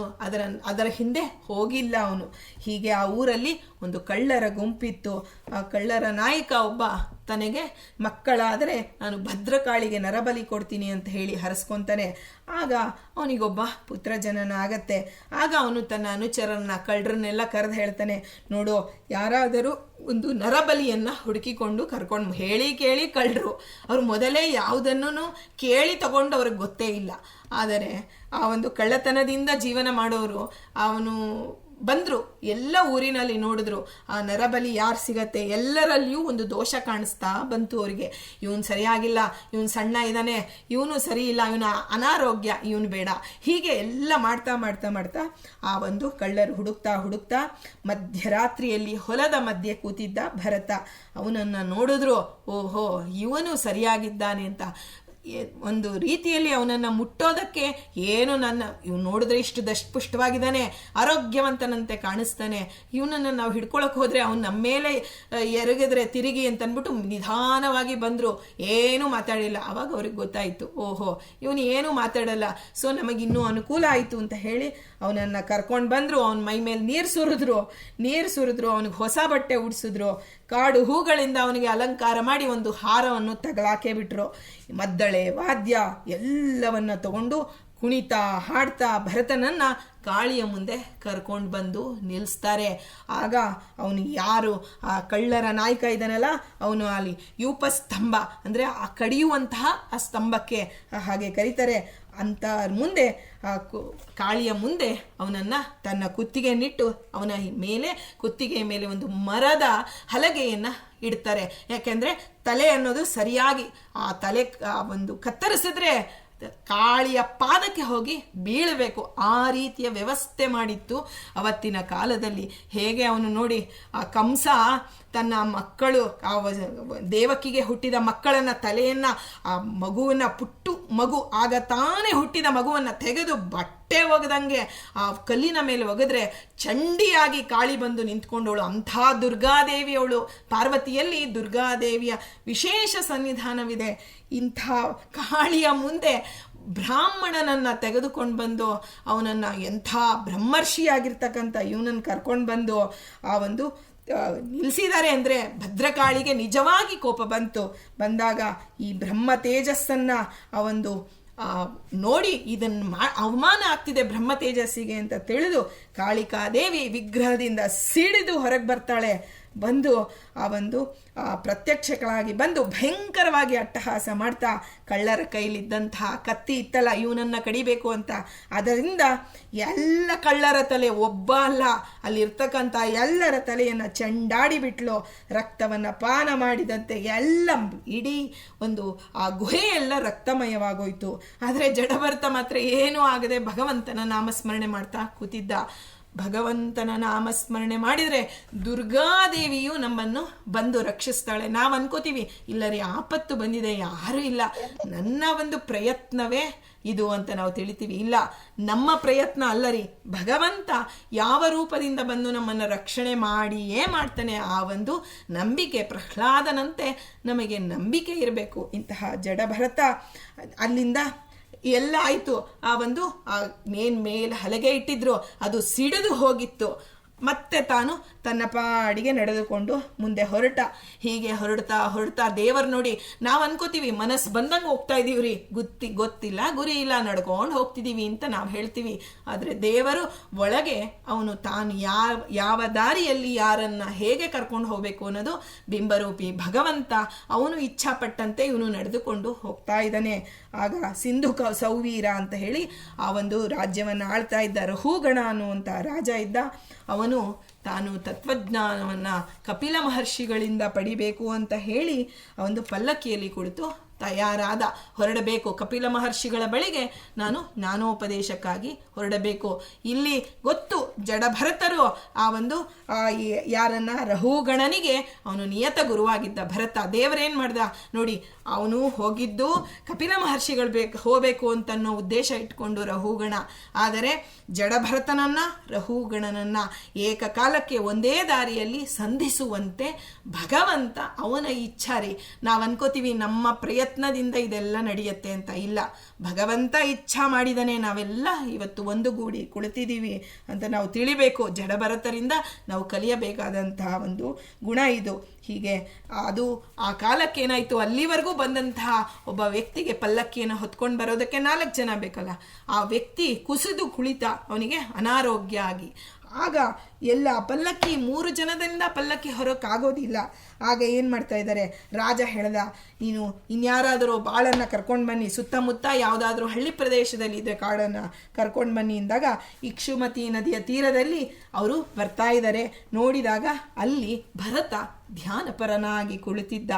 ಅದರ ಹಿಂದೆ ಹೋಗಿಲ್ಲ ಅವನು. ಹೀಗೆ ಆ ಊರಲ್ಲಿ ಒಂದು ಕಳ್ಳರ ಗುಂಪಿತ್ತು. ಆ ಕಳ್ಳರ ನಾಯಕ ಒಬ್ಬ ತನಗೆ ಮಕ್ಕಳಾದರೆ ನಾನು ಭದ್ರಕಾಳಿಗೆ ನರಬಲಿ ಕೊಡ್ತೀನಿ ಅಂತ ಹೇಳಿ ಹರಸ್ಕೊತಾನೆ. ಆಗ ಅವನಿಗೊಬ್ಬ ಪುತ್ರ ಜನನ ಆಗತ್ತೆ. ಆಗ ಅವನು ತನ್ನ ಅನುಚರನ್ನ ಕಳ್ಳರನ್ನೆಲ್ಲ ಕರೆದು ಹೇಳ್ತಾನೆ, ನೋಡು, ಯಾರಾದರೂ ಒಂದು ನರಬಲಿಯನ್ನು ಹುಡುಕಿಕೊಂಡು ಕರ್ಕೊಂಡು, ಹೇಳಿ ಕೇಳಿ ಕಳ್ಳರು, ಅವ್ರು ಮೊದಲೇ ಯಾವುದನ್ನು ಕೇಳಿ ತಗೊಂಡು ಅವ್ರಿಗೆ ಗೊತ್ತೇ ಇಲ್ಲ. ಆದರೆ ಆ ಒಂದು ಕಳ್ಳತನದಿಂದ ಜೀವನ ಮಾಡೋರು ಅವನು ಬಂದರು, ಎಲ್ಲ ಊರಿನಲ್ಲಿ ನೋಡಿದ್ರು ಆ ನರಬಲಿ ಯಾರು ಸಿಗತ್ತೆ, ಎಲ್ಲರಲ್ಲಿಯೂ ಒಂದು ದೋಷ ಕಾಣಿಸ್ತಾ ಬಂತು ಅವರಿಗೆ. ಇವನು ಸರಿಯಾಗಿಲ್ಲ, ಇವನು ಸಣ್ಣ ಇದ್ದಾನೆ, ಇವನು ಸರಿ ಇಲ್ಲ, ಇವನ ಅನಾರೋಗ್ಯ, ಇವನು ಬೇಡ, ಹೀಗೆ ಎಲ್ಲ ಮಾಡ್ತಾ ಮಾಡ್ತಾ ಮಾಡ್ತಾ ಆ ಒಂದು ಕಳ್ಳರು ಹುಡುಕ್ತಾ ಮಧ್ಯರಾತ್ರಿಯಲ್ಲಿ ಹೊಲದ ಮಧ್ಯೆ ಕೂತಿದ್ದ ಭರತ ಅವನನ್ನು ನೋಡಿದ್ರು, ಓಹೋ ಇವನು ಸರಿಯಾಗಿದ್ದಾನೆ ಅಂತ. ಒಂದು ರೀತಿಯಲ್ಲಿ ಅವನನ್ನು ಮುಟ್ಟೋದಕ್ಕೆ ಏನು ಇವ್ನು ನೋಡಿದ್ರೆ ಇಷ್ಟು ದಷ್ಟಪುಷ್ಟವಾಗಿದ್ದಾನೆ, ಆರೋಗ್ಯವಂತನಂತೆ ಕಾಣಿಸ್ತಾನೆ, ಇವನನ್ನು ನಾವು ಹಿಡ್ಕೊಳಕ್ಕೆ ಹೋದರೆ ಅವನು ನಮ್ಮ ಮೇಲೆ ಎರಗಿದ್ರೆ ತಿರುಗಿ ಅಂತಂದ್ಬಿಟ್ಟು ನಿಧಾನವಾಗಿ ಬಂದರು, ಏನೂ ಮಾತಾಡಿಲ್ಲ. ಆವಾಗ ಅವ್ರಿಗೆ ಗೊತ್ತಾಯಿತು, ಓಹೋ ಇವನು ಏನೂ ಮಾತಾಡಲ್ಲ, ಸೊ ನಮಗಿನ್ನೂ ಅನುಕೂಲ ಆಯಿತು ಅಂತ ಹೇಳಿ ಅವನನ್ನು ಕರ್ಕೊಂಡು ಬಂದರು. ಅವನ ಮೈ ಮೇಲೆ ನೀರು ಸುರಿದ್ರು, ಅವನಿಗೆ ಹೊಸ ಬಟ್ಟೆ ಉಡಿಸಿದ್ರು, ಕಾಡು ಹೂಗಳಿಂದ ಅವನಿಗೆ ಅಲಂಕಾರ ಮಾಡಿ ಒಂದು ಹಾರವನ್ನು ತಗಲಾಕೆ ಬಿಟ್ರು. ಮದ್ದಳೆ ವಾದ್ಯ ಎಲ್ಲವನ್ನ ತಗೊಂಡು ಕುಣಿತಾ ಹಾಡ್ತಾ ಭರತನನ್ನ ಕಾಳಿಯ ಮುಂದೆ ಕರ್ಕೊಂಡು ಬಂದು ನಿಲ್ಲಿಸ್ತಾರೆ. ಆಗ ಅವನು ಯಾರು ಆ ಕಳ್ಳರ ನಾಯಕ ಇದ್ದಾನಲ್ಲ, ಅವನು ಅಲ್ಲಿ ಯೂಪಸ್ತಂಭ ಅಂದರೆ ಆ ಕಡಿಯುವಂತಹ ಆ ಸ್ತಂಭಕ್ಕೆ ಹಾಗೆ ಕರೀತಾರೆ ಅಂತ ಮುಂದೆ ಕಾಳಿಯ ಮುಂದೆ ಅವನನ್ನು ತನ್ನ ಕುತ್ತಿಗೆಯನ್ನಿಟ್ಟು ಅವನ ಕುತ್ತಿಗೆಯ ಮೇಲೆ ಒಂದು ಮರದ ಹಲಗೆಯನ್ನು ಇಡ್ತಾರೆ. ಯಾಕೆಂದರೆ ತಲೆ ಅನ್ನೋದು ಸರಿಯಾಗಿ ಆ ತಲೆ ಒಂದು ಕತ್ತರಿಸಿದ್ರೆ ಕಾಳಿಯ ಪಾದಕ್ಕೆ ಹೋಗಿ ಬೀಳಬೇಕು, ಆ ರೀತಿಯ ವ್ಯವಸ್ಥೆ ಮಾಡಿತ್ತು ಅವತ್ತಿನ ಕಾಲದಲ್ಲಿ. ಹೇಗೆ ಅವನು ನೋಡಿ, ಆ ಕಂಸ ತನ್ನ ಮಕ್ಕಳು ದೇವಕಿಗೆ ಹುಟ್ಟಿದ ಮಕ್ಕಳನ್ನ ತಲೆಯನ್ನ ಆ ಮಗು ಆಗ ತಾನೇ ಹುಟ್ಟಿದ ಮಗುವನ್ನು ತೆಗೆದು ಬಟ್ಟೆ ಒಗೆದಂಗೆ ಆ ಕಲ್ಲಿನ ಮೇಲೆ ಒಗೆದ್ರೆ ಚಂಡಿಯಾಗಿ ಕಾಳಿ ಬಂದು ನಿಂತ್ಕೊಂಡವಳು. ಅಂಥ ದುರ್ಗಾದೇವಿಯವಳು. ಪಾರ್ವತಿಯಲ್ಲಿ ದುರ್ಗಾದೇವಿಯ ವಿಶೇಷ ಸನ್ನಿಧಾನವಿದೆ. ಇಂಥ ಕಾಳಿಯ ಮುಂದೆ ಬ್ರಾಹ್ಮಣನನ್ನು ತೆಗೆದುಕೊಂಡು ಬಂದು ಅವನನ್ನು ಎಂಥ ಬ್ರಹ್ಮರ್ಷಿಯಾಗಿರ್ತಕ್ಕಂಥ ಇವನನ್ನು ಕರ್ಕೊಂಡು ಬಂದು ಆ ಒಂದು ನಿಲ್ಲಿಸಿದ್ದಾರೆ ಅಂದರೆ ಭದ್ರಕಾಳಿಗೆ ನಿಜವಾಗಿ ಕೋಪ ಬಂದಾಗ ಈ ಬ್ರಹ್ಮ ತೇಜಸ್ಸನ್ನು ಆ ಒಂದು ನೋಡಿ ಇದನ್ನು ಅವಮಾನ ಆಗ್ತಿದೆ ಬ್ರಹ್ಮ ತೇಜಸ್ಸಿಗೆ ಅಂತ ತಿಳಿದು ಕಾಳಿಕಾದೇವಿ ವಿಗ್ರಹದಿಂದ ಸಿಡಿದು ಹೊರಗೆ ಬರ್ತಾಳೆ. ಬಂದು ಆ ಒಂದು ಪ್ರತ್ಯಕ್ಷಗಳಾಗಿ ಬಂದು ಭಯಂಕರವಾಗಿ ಅಟ್ಟಹಾಸ ಮಾಡ್ತಾ ಕಳ್ಳರ ಕೈಲಿದ್ದಂತಹ ಕತ್ತಿ ಇತ್ತಲ್ಲ ಇವನನ್ನು ಕಡಿಬೇಕು ಅಂತ, ಅದರಿಂದ ಎಲ್ಲ ಕಳ್ಳರ ತಲೆ ಒಬ್ಬ ಅಲ್ಲ ಅಲ್ಲಿರ್ತಕ್ಕಂಥ ಎಲ್ಲರ ತಲೆಯನ್ನು ಚೆಂಡಾಡಿ ಬಿಟ್ಲು. ರಕ್ತವನ್ನು ಪಾನ ಮಾಡಿದಂತೆ ಎಲ್ಲ ಇಡೀ ಒಂದು ಆ ಗುಹೆಯೆಲ್ಲ ರಕ್ತಮಯವಾಗೋಯ್ತು. ಆದರೆ ಜಡಭರತ ಮಾತ್ರ ಏನೂ ಆಗದೆ ಭಗವಂತನ ನಾಮಸ್ಮರಣೆ ಮಾಡ್ತಾ ಕೂತಿದ್ದ. ಭಗವಂತನ ನಾಮಸ್ಮರಣೆ ಮಾಡಿದರೆ ದುರ್ಗಾದೇವಿಯು ನಮ್ಮನ್ನು ಬಂದು ರಕ್ಷಿಸ್ತಾಳೆ. ನಾವು ಅನ್ಕೋತೀವಿ ಇಲ್ಲ ರೀ ಆಪತ್ತು ಬಂದಿದೆ, ಯಾರೂ ಇಲ್ಲ, ನನ್ನ ಒಂದು ಪ್ರಯತ್ನವೇ ಇದು ಅಂತ ನಾವು ತಿಳಿತೀವಿ. ಇಲ್ಲ, ನಮ್ಮ ಪ್ರಯತ್ನ ಅಲ್ಲ ರೀ, ಭಗವಂತ ಯಾವ ರೂಪದಿಂದ ಬಂದು ನಮ್ಮನ್ನು ರಕ್ಷಣೆ ಮಾಡಿಯೇ ಮಾಡ್ತಾನೆ. ಆ ಒಂದು ನಂಬಿಕೆ ಪ್ರಹ್ಲಾದನಂತೆ ನಮಗೆ ನಂಬಿಕೆ ಇರಬೇಕು. ಇಂತಹ ಜಡಭರತ ಅಲ್ಲಿಂದ ಎಲ್ಲ ಆಯಿತು. ಆ ಒಂದು ಮೇಲೆ ಹಲಗೆ ಇಟ್ಟಿದ್ರು, ಅದು ಸಿಡಿದು ಹೋಗಿತ್ತು. ಮತ್ತೆ ತಾನು ತನ್ನ ಪಾಡಿಗೆ ನಡೆದುಕೊಂಡು ಮುಂದೆ ಹೀಗೆ ಹೊರಡ್ತಾ ದೇವರು ನೋಡಿ, ನಾವು ಅನ್ಕೋತೀವಿ ಮನಸ್ಸು ಬಂದಂಗೆ ಹೋಗ್ತಾ ಇದೀವ್ರಿ, ಗೊತ್ತಿಲ್ಲ ಗುರಿ ಇಲ್ಲ ನಡ್ಕೊಂಡು ಹೋಗ್ತಿದ್ದೀವಿ ಅಂತ ನಾವು ಹೇಳ್ತೀವಿ. ಆದರೆ ದೇವರು ಒಳಗೆ ಅವನು ತಾನು ಯಾವ ದಾರಿಯಲ್ಲಿ ಯಾರನ್ನ ಹೇಗೆ ಕರ್ಕೊಂಡು ಹೋಗಬೇಕು ಅನ್ನೋದು ಬಿಂಬರೂಪಿ ಭಗವಂತ. ಅವನು ಇಚ್ಛಾಪಟ್ಟಂತೆ ಇವನು ನಡೆದುಕೊಂಡು ಹೋಗ್ತಾ ಇದ್ದಾನೆ. ಆಗ ಸಿಂಧು ಸೌವೀರ ಅಂತ ಹೇಳಿ ಆ ಒಂದು ರಾಜ್ಯವನ್ನು ಆಳ್ತಾ ಇದ್ದ ರಹುಗಣ ಅನ್ನುವಂಥ ರಾಜ ಇದ್ದ. ಅವನು ತಾನು ತತ್ವಜ್ಞಾನವನ್ನು ಕಪಿಲ ಮಹರ್ಷಿಗಳಿಂದ ಪಡಿಬೇಕು ಅಂತ ಹೇಳಿ ಒಂದು ಪಲ್ಲಕ್ಕಿಯಲ್ಲಿ ಕುಳಿತು ತಯಾರಾದ, ಹೊರಡಬೇಕು. ಕಪಿಲ ಮಹರ್ಷಿಗಳ ಬಳಿಗೆ ನಾನು ಜ್ಞಾನೋಪದೇಶಕ್ಕಾಗಿ ಹೊರಡಬೇಕು. ಇಲ್ಲಿ ಗೊತ್ತು ಜಡಭರತರು ಆ ಒಂದು ಯಾರನ್ನ ರಹುಗಣನಿಗೆ ಅವನು ನಿಯತ ಗುರುವಾಗಿದ್ದ ಭರತ. ದೇವರೇನು ಮಾಡ್ದ ನೋಡಿ, ಅವನು ಹೋಗಿದ್ದು ಕಪಿಲ ಮಹರ್ಷಿಗಳು ಹೋಗಬೇಕು ಅಂತನ್ನೋ ಉದ್ದೇಶ ಇಟ್ಕೊಂಡು ರಹುಗಣ. ಆದರೆ ಜಡಭರತನನ್ನ ರಹುಗಣನನ್ನ ಏಕಕಾಲಕ್ಕೆ ಒಂದೇ ದಾರಿಯಲ್ಲಿ ಸಂಧಿಸುವಂತೆ ಭಗವಂತ ಅವನ ಇಚ್ಛಾರಿ. ನಾವು ಅನ್ಕೋತೀವಿ ನಮ್ಮ ಪ್ರಯತ್ನದಿಂದ ಇದೆಲ್ಲ ನಡೆಯುತ್ತೆ ಅಂತ. ಇಲ್ಲ, ಭಗವಂತ ಇಚ್ಛಾ ಮಾಡಿದನೇ ನಾವೆಲ್ಲ ಇವತ್ತು ಒಂದುಗೂಡಿ ಕುಳಿತಿದ್ದೀವಿ ಅಂತ ನಾವು ತಿಳಿಬೇಕು. ಜಡಭರತರಿಂದ ನಾವು ಕಲಿಯಬೇಕಾದಂತಹ ಒಂದು ಗುಣ ಇದು. ಹೀಗೆ ಅದು ಆ ಕಾಲಕ್ಕೆ ಏನಾಯಿತು, ಅಲ್ಲಿವರೆಗೂ ಬಂದಂತಹ ಒಬ್ಬ ವ್ಯಕ್ತಿಗೆ ಪಲ್ಲಕ್ಕಿಯನ್ನು ಹೊತ್ಕೊಂಡು ಬರೋದಕ್ಕೆ 4 ಜನ ಬೇಕಲ್ಲ. ಆ ವ್ಯಕ್ತಿ ಕುಸಿದು ಕುಳಿತ, ಅವನಿಗೆ ಅನಾರೋಗ್ಯ ಆಗಿ, ಆಗ ಎಲ್ಲ ಪಲ್ಲಕ್ಕಿ 3 ಜನದಿಂದ ಪಲ್ಲಕ್ಕಿ ಹೊರಕ್ಕಾಗೋದಿಲ್ಲ. ಆಗ ಏನು ಮಾಡ್ತಾ ಇದ್ದಾರೆ, ರಾಜ ಹೇಳ್ದ, ನೀನು ಇನ್ಯಾರಾದರೂ ಬಾಳನ್ನು ಕರ್ಕೊಂಡು ಬನ್ನಿ, ಸುತ್ತಮುತ್ತ ಯಾವುದಾದ್ರೂ ಹಳ್ಳಿ ಪ್ರದೇಶದಲ್ಲಿ ಇದ್ದರೆ ಕಾಡನ್ನು ಕರ್ಕೊಂಡು ಬನ್ನಿ ಎಂದಾಗ ಇಕ್ಷುಮತಿ ನದಿಯ ತೀರದಲ್ಲಿ ಅವರು ಬರ್ತಾ ಇದ್ದಾರೆ. ನೋಡಿದಾಗ ಅಲ್ಲಿ ಭರತ ಧ್ಯಾನಪರನಾಗಿ ಕುಳಿತಿದ್ದ.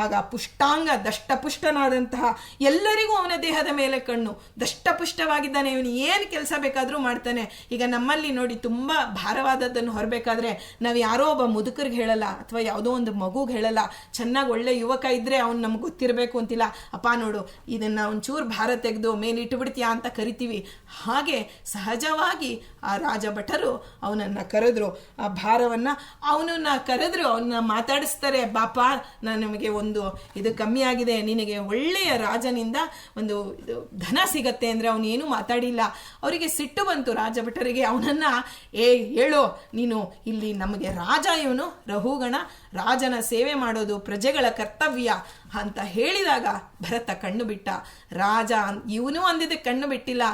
ಆಗ ಪುಷ್ಟಾಂಗ ದಷ್ಟಪುಷ್ಟನಾದಂತಹ, ಎಲ್ಲರಿಗೂ ಅವನ ದೇಹದ ಮೇಲೆ ಕಣ್ಣು, ದಷ್ಟಪುಷ್ಟವಾಗಿದ್ದಾನೆ, ಇವನು ಏನು ಕೆಲಸ ಬೇಕಾದರೂ ಮಾಡ್ತಾನೆ. ಈಗ ನಮ್ಮಲ್ಲಿ ನೋಡಿ ತುಂಬ ಭಾರವಾದ ಭಾರವಾದದ್ದನ್ನು ಹೊರಬೇಕಾದ್ರೆ ನಾವು ಯಾರೋ ಒಬ್ಬ ಮುದುಕರಿಗೆ ಹೇಳಲ್ಲ, ಅಥವಾ ಯಾವುದೋ ಒಂದು ಮಗುಗೆ ಹೇಳಲ್ಲ. ಚೆನ್ನಾಗಿ ಒಳ್ಳೆ ಯುವಕ ಇದ್ದರೆ ಅವ್ನು ನಮ್ಗೆ ಗೊತ್ತಿರಬೇಕು ಅಂತಿಲ್ಲ. ಅಪ್ಪ ನೋಡು, ಇದನ್ನು ಒಂಚೂರು ಭಾರ ತೆಗೆದು ಮೇಲಿಟ್ಟುಬಿಡ್ತೀಯಾ ಅಂತ ಕರಿತೀವಿ. ಹಾಗೆ ಸಹಜವಾಗಿ ಆ ರಾಜಭಟರು ಅವನನ್ನು ಕರೆದ್ರು, ಆ ಭಾರವನ್ನು ಅವನನ್ನು ಕರೆದ್ರು, ಅವನ್ನ ಮಾತಾಡಿಸ್ತಾರೆ. ಬಾಪ, ನಮಗೆ ಒಂದು ಇದು ಕಮ್ಮಿ ಆಗಿದೆ, ನಿನಗೆ ಒಳ್ಳೆಯ ರಾಜನಿಂದ ಒಂದು ಇದು ಧನ ಸಿಗತ್ತೆ ಅಂದರೆ ಅವನೇನು ಮಾತಾಡಿಲ್ಲ. ಅವರಿಗೆ ಸಿಟ್ಟು ಬಂತು ರಾಜಭಟರಿಗೆ. ಅವನನ್ನು ಹೇಳೋ, ನೀನು ಇಲ್ಲಿ ನಮಗೆ ರಾಜ, ಇವನು ರಹುಗಣ, ರಾಜನ ಸೇವೆ ಮಾಡೋದು ಪ್ರಜೆಗಳ ಕರ್ತವ್ಯ ಅಂತ ಹೇಳಿದಾಗ ಭರತ ಕಣ್ಣು ಬಿಟ್ಟ. ರಾಜ ಇವನು ಅಂದಿದ್ದಕ್ಕೆ ಕಣ್ಣು ಬಿಟ್ಟಿಲ್ಲ.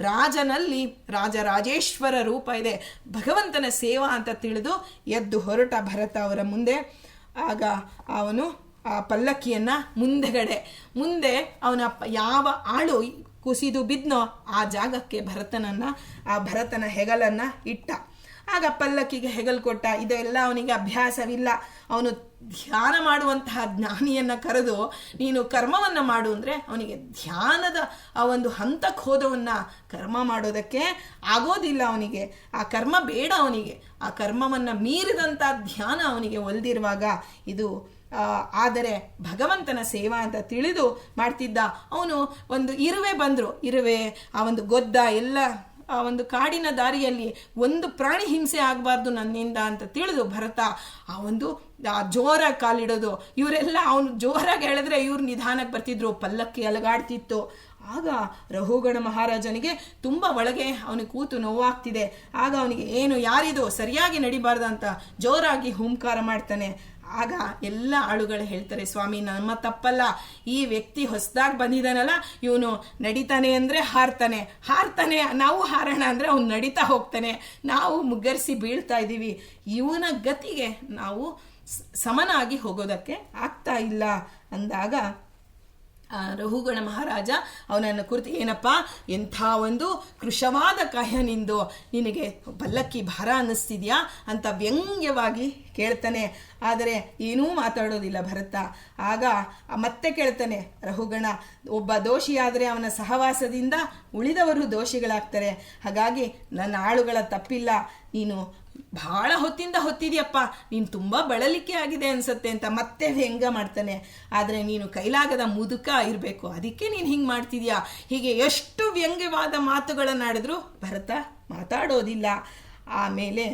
ರಾಜನಲ್ಲಿ ರಾಜರಾಜೇಶ್ವರ ರೂಪ ಇದೆ, ಭಗವಂತನ ಸೇವಾ ಅಂತ ತಿಳಿದು ಎದ್ದು ಹೊರಟ ಭರತ ಅವರ ಮುಂದೆ. ಆಗ ಅವನು ಆ ಪಲ್ಲಕ್ಕಿಯನ್ನು ಮುಂದೆ ಅವನ ಯಾವ ಆಳು ಕುಸಿದು ಬಿದ್ನೋ ಆ ಜಾಗಕ್ಕೆ ಭರತನ ಹೆಗಲನ್ನು ಇಟ್ಟ. ಆಗ ಪಲ್ಲಕ್ಕಿಗೆ ಹೆಗಲು ಕೊಟ್ಟ. ಇದೆಲ್ಲ ಅವನಿಗೆ ಅಭ್ಯಾಸವಿಲ್ಲ. ಅವನು ಧ್ಯಾನ ಮಾಡುವಂತಹ ಜ್ಞಾನಿಯನ್ನು ಕರೆದು ನೀನು ಕರ್ಮವನ್ನು ಮಾಡು ಅಂದರೆ ಅವನಿಗೆ ಧ್ಯಾನದ ಆ ಒಂದು ಹಂತಕ್ಕೆ ಹೋದವನ್ನ ಕರ್ಮ ಮಾಡೋದಕ್ಕೆ ಆಗೋದಿಲ್ಲ. ಅವನಿಗೆ ಆ ಕರ್ಮ ಬೇಡ. ಅವನಿಗೆ ಆ ಕರ್ಮವನ್ನು ಮೀರಿದಂಥ ಧ್ಯಾನ ಅವನಿಗೆ ಒಲ್ದಿರುವಾಗ ಇದು ಆದರೆ ಭಗವಂತನ ಸೇವಾ ಅಂತ ತಿಳಿದು ಮಾಡ್ತಿದ್ದ. ಅವನು ಒಂದು ಇರುವೆ ಆ ಒಂದು ಗೊದ್ದ ಎಲ್ಲ ಆ ಒಂದು ಕಾಡಿನ ದಾರಿಯಲ್ಲಿ ಒಂದು ಪ್ರಾಣಿ ಹಿಂಸೆ ಆಗಬಾರ್ದು ನನ್ನಿಂದ ಅಂತ ತಿಳಿದು ಭರತ ಜೋರಾಗಿ ಕಾಲಿಡೋದು. ಇವರೆಲ್ಲ ಅವನು ಜೋರಾಗಿ ಹೇಳಿದ್ರೆ ಇವ್ರು ನಿಧಾನಕ್ಕೆ ಬರ್ತಿದ್ರು, ಪಲ್ಲಕ್ಕಿ ಅಲಗಾಡ್ತಿತ್ತು. ಆಗ ರಹುಗಣ ಮಹಾರಾಜನಿಗೆ ತುಂಬ ಒಳಗೆ ಅವನಿಗೆ ಕೂತು ನೋವಾಗ್ತಿದೆ. ಆಗ ಅವನಿಗೆ ಯಾರಿದು ಸರಿಯಾಗಿ ನಡಿಬಾರ್ದಂತ ಜೋರಾಗಿ ಹುಂಕಾರ ಮಾಡ್ತಾನೆ. ಆಗ ಎಲ್ಲ ಆಳುಗಳು ಹೇಳ್ತಾರೆ, ಸ್ವಾಮಿ ನಮ್ಮ ತಪ್ಪಲ್ಲ, ಈ ವ್ಯಕ್ತಿ ಹೊಸದಾಗಿ ಬಂದಿದ್ದಾನಲ್ಲ, ಇವನು ನಡಿತಾನೆ ಅಂದರೆ ಹಾರ್ತಾನೆ, ನಾವು ಹಾರೋಣ ಅಂದರೆ ಅವನು ನಡೀತಾ ಹೋಗ್ತಾನೆ, ನಾವು ಮುಗ್ಗರಿಸಿ ಬೀಳ್ತಾ ಇದ್ದೀವಿ, ಇವನ ಗತಿಗೆ ನಾವು ಸಮನಾಗಿ ಹೋಗೋದಕ್ಕೆ ಆಗ್ತಾ ಇಲ್ಲ ಅಂದಾಗ ರಹುಗಣ ಮಹಾರಾಜ ಅವನನ್ನು ಕುರಿತು, ಏನಪ್ಪ ಎಂಥ ಒಂದು ಕೃಶವಾದ ಕಾಯ ನಿಂದು, ನಿನಗೆ ಪಲ್ಲಕ್ಕಿ ಭಾರ ಅನ್ನಿಸ್ತಿದ್ಯಾ ಅಂತ ವ್ಯಂಗ್ಯವಾಗಿ ಕೇಳ್ತಾನೆ. ಆದರೆ ಏನೂ ಮಾತಾಡೋದಿಲ್ಲ ಭರತ. ಆಗ ಮತ್ತೆ ಕೇಳ್ತಾನೆ ರಹುಗಣ, ಒಬ್ಬ ದೋಷಿಯಾದರೆ ಅವನ ಸಹವಾಸದಿಂದ ಉಳಿದವರು ದೋಷಿಗಳಾಗ್ತಾರೆ. ಹಾಗಾಗಿ ನನ್ನ ಆಳುಗಳ ತಪ್ಪಿಲ್ಲ, ನೀನು ಭಾಳ ಹೊತ್ತಿದ್ಯಪ್ಪ, ನೀನು ತುಂಬ ಬಳಲಿಕೆ ಆಗಿದೆ ಅನ್ಸುತ್ತೆ ಅಂತ ಮತ್ತೆ ವ್ಯಂಗ್ಯ ಮಾಡ್ತಾನೆ. ಆದರೆ ನೀನು ಕೈಲಾಗದ ಮುದುಕ ಇರಬೇಕು, ಅದಕ್ಕೆ ನೀನು ಹಿಂಗೆ ಮಾಡ್ತಿದ್ಯಾ. ಹೀಗೆ ಎಷ್ಟು ವ್ಯಂಗ್ಯವಾದ ಮಾತುಗಳನ್ನಾಡಿದ್ರು ಭರತ ಮಾತಾಡೋದಿಲ್ಲ. ಆಮೇಲೆ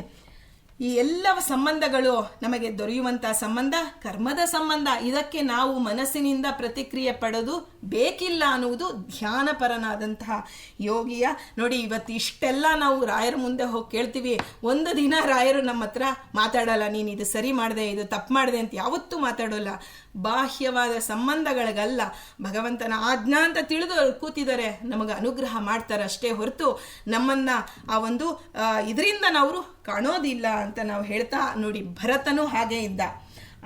ಈ ಎಲ್ಲ ಸಂಬಂಧಗಳು ನಮಗೆ ದೊರೆಯುವಂಥ ಸಂಬಂಧ ಕರ್ಮದ ಸಂಬಂಧ. ಇದಕ್ಕೆ ನಾವು ಮನಸ್ಸಿನಿಂದ ಪ್ರತಿಕ್ರಿಯೆ ಪಡೋದು ಬೇಕಿಲ್ಲ ಅನ್ನುವುದು ಧ್ಯಾನಪರನಾದಂತಹ ಯೋಗಿಯ. ನೋಡಿ, ಇವತ್ತು ಇಷ್ಟೆಲ್ಲ ನಾವು ರಾಯರ ಮುಂದೆ ಹೋಗಿ ಕೇಳ್ತೀವಿ. ಒಂದು ದಿನ ರಾಯರು ನಮ್ಮ ಹತ್ರ ಮಾತಾಡಲ್ಲ, ನೀನು ಇದು ಸರಿ ಮಾಡಿದೆ, ಇದು ತಪ್ಪು ಮಾಡಿದೆ ಅಂತ ಯಾವತ್ತೂ ಮಾತಾಡೋಲ್ಲ. ಬಾಹ್ಯವಾದ ಸಂಬಂಧಗಳಿಗಲ್ಲ, ಭಗವಂತನ ಆಜ್ಞಾ ಅಂತ ತಿಳಿದು ಕೂತಿದ್ದಾರೆ, ನಮಗೆ ಅನುಗ್ರಹ ಮಾಡ್ತಾರೆ ಅಷ್ಟೇ ಹೊರತು ನಮ್ಮನ್ನು ಆ ಒಂದು ಇದರಿಂದ ನಾವು ಕಾಣೋದಿಲ್ಲ ಅಂತ ನಾವು ಹೇಳ್ತಾ ನೋಡಿ, ಭರತನೂ ಹಾಗೆ ಇದ್ದ.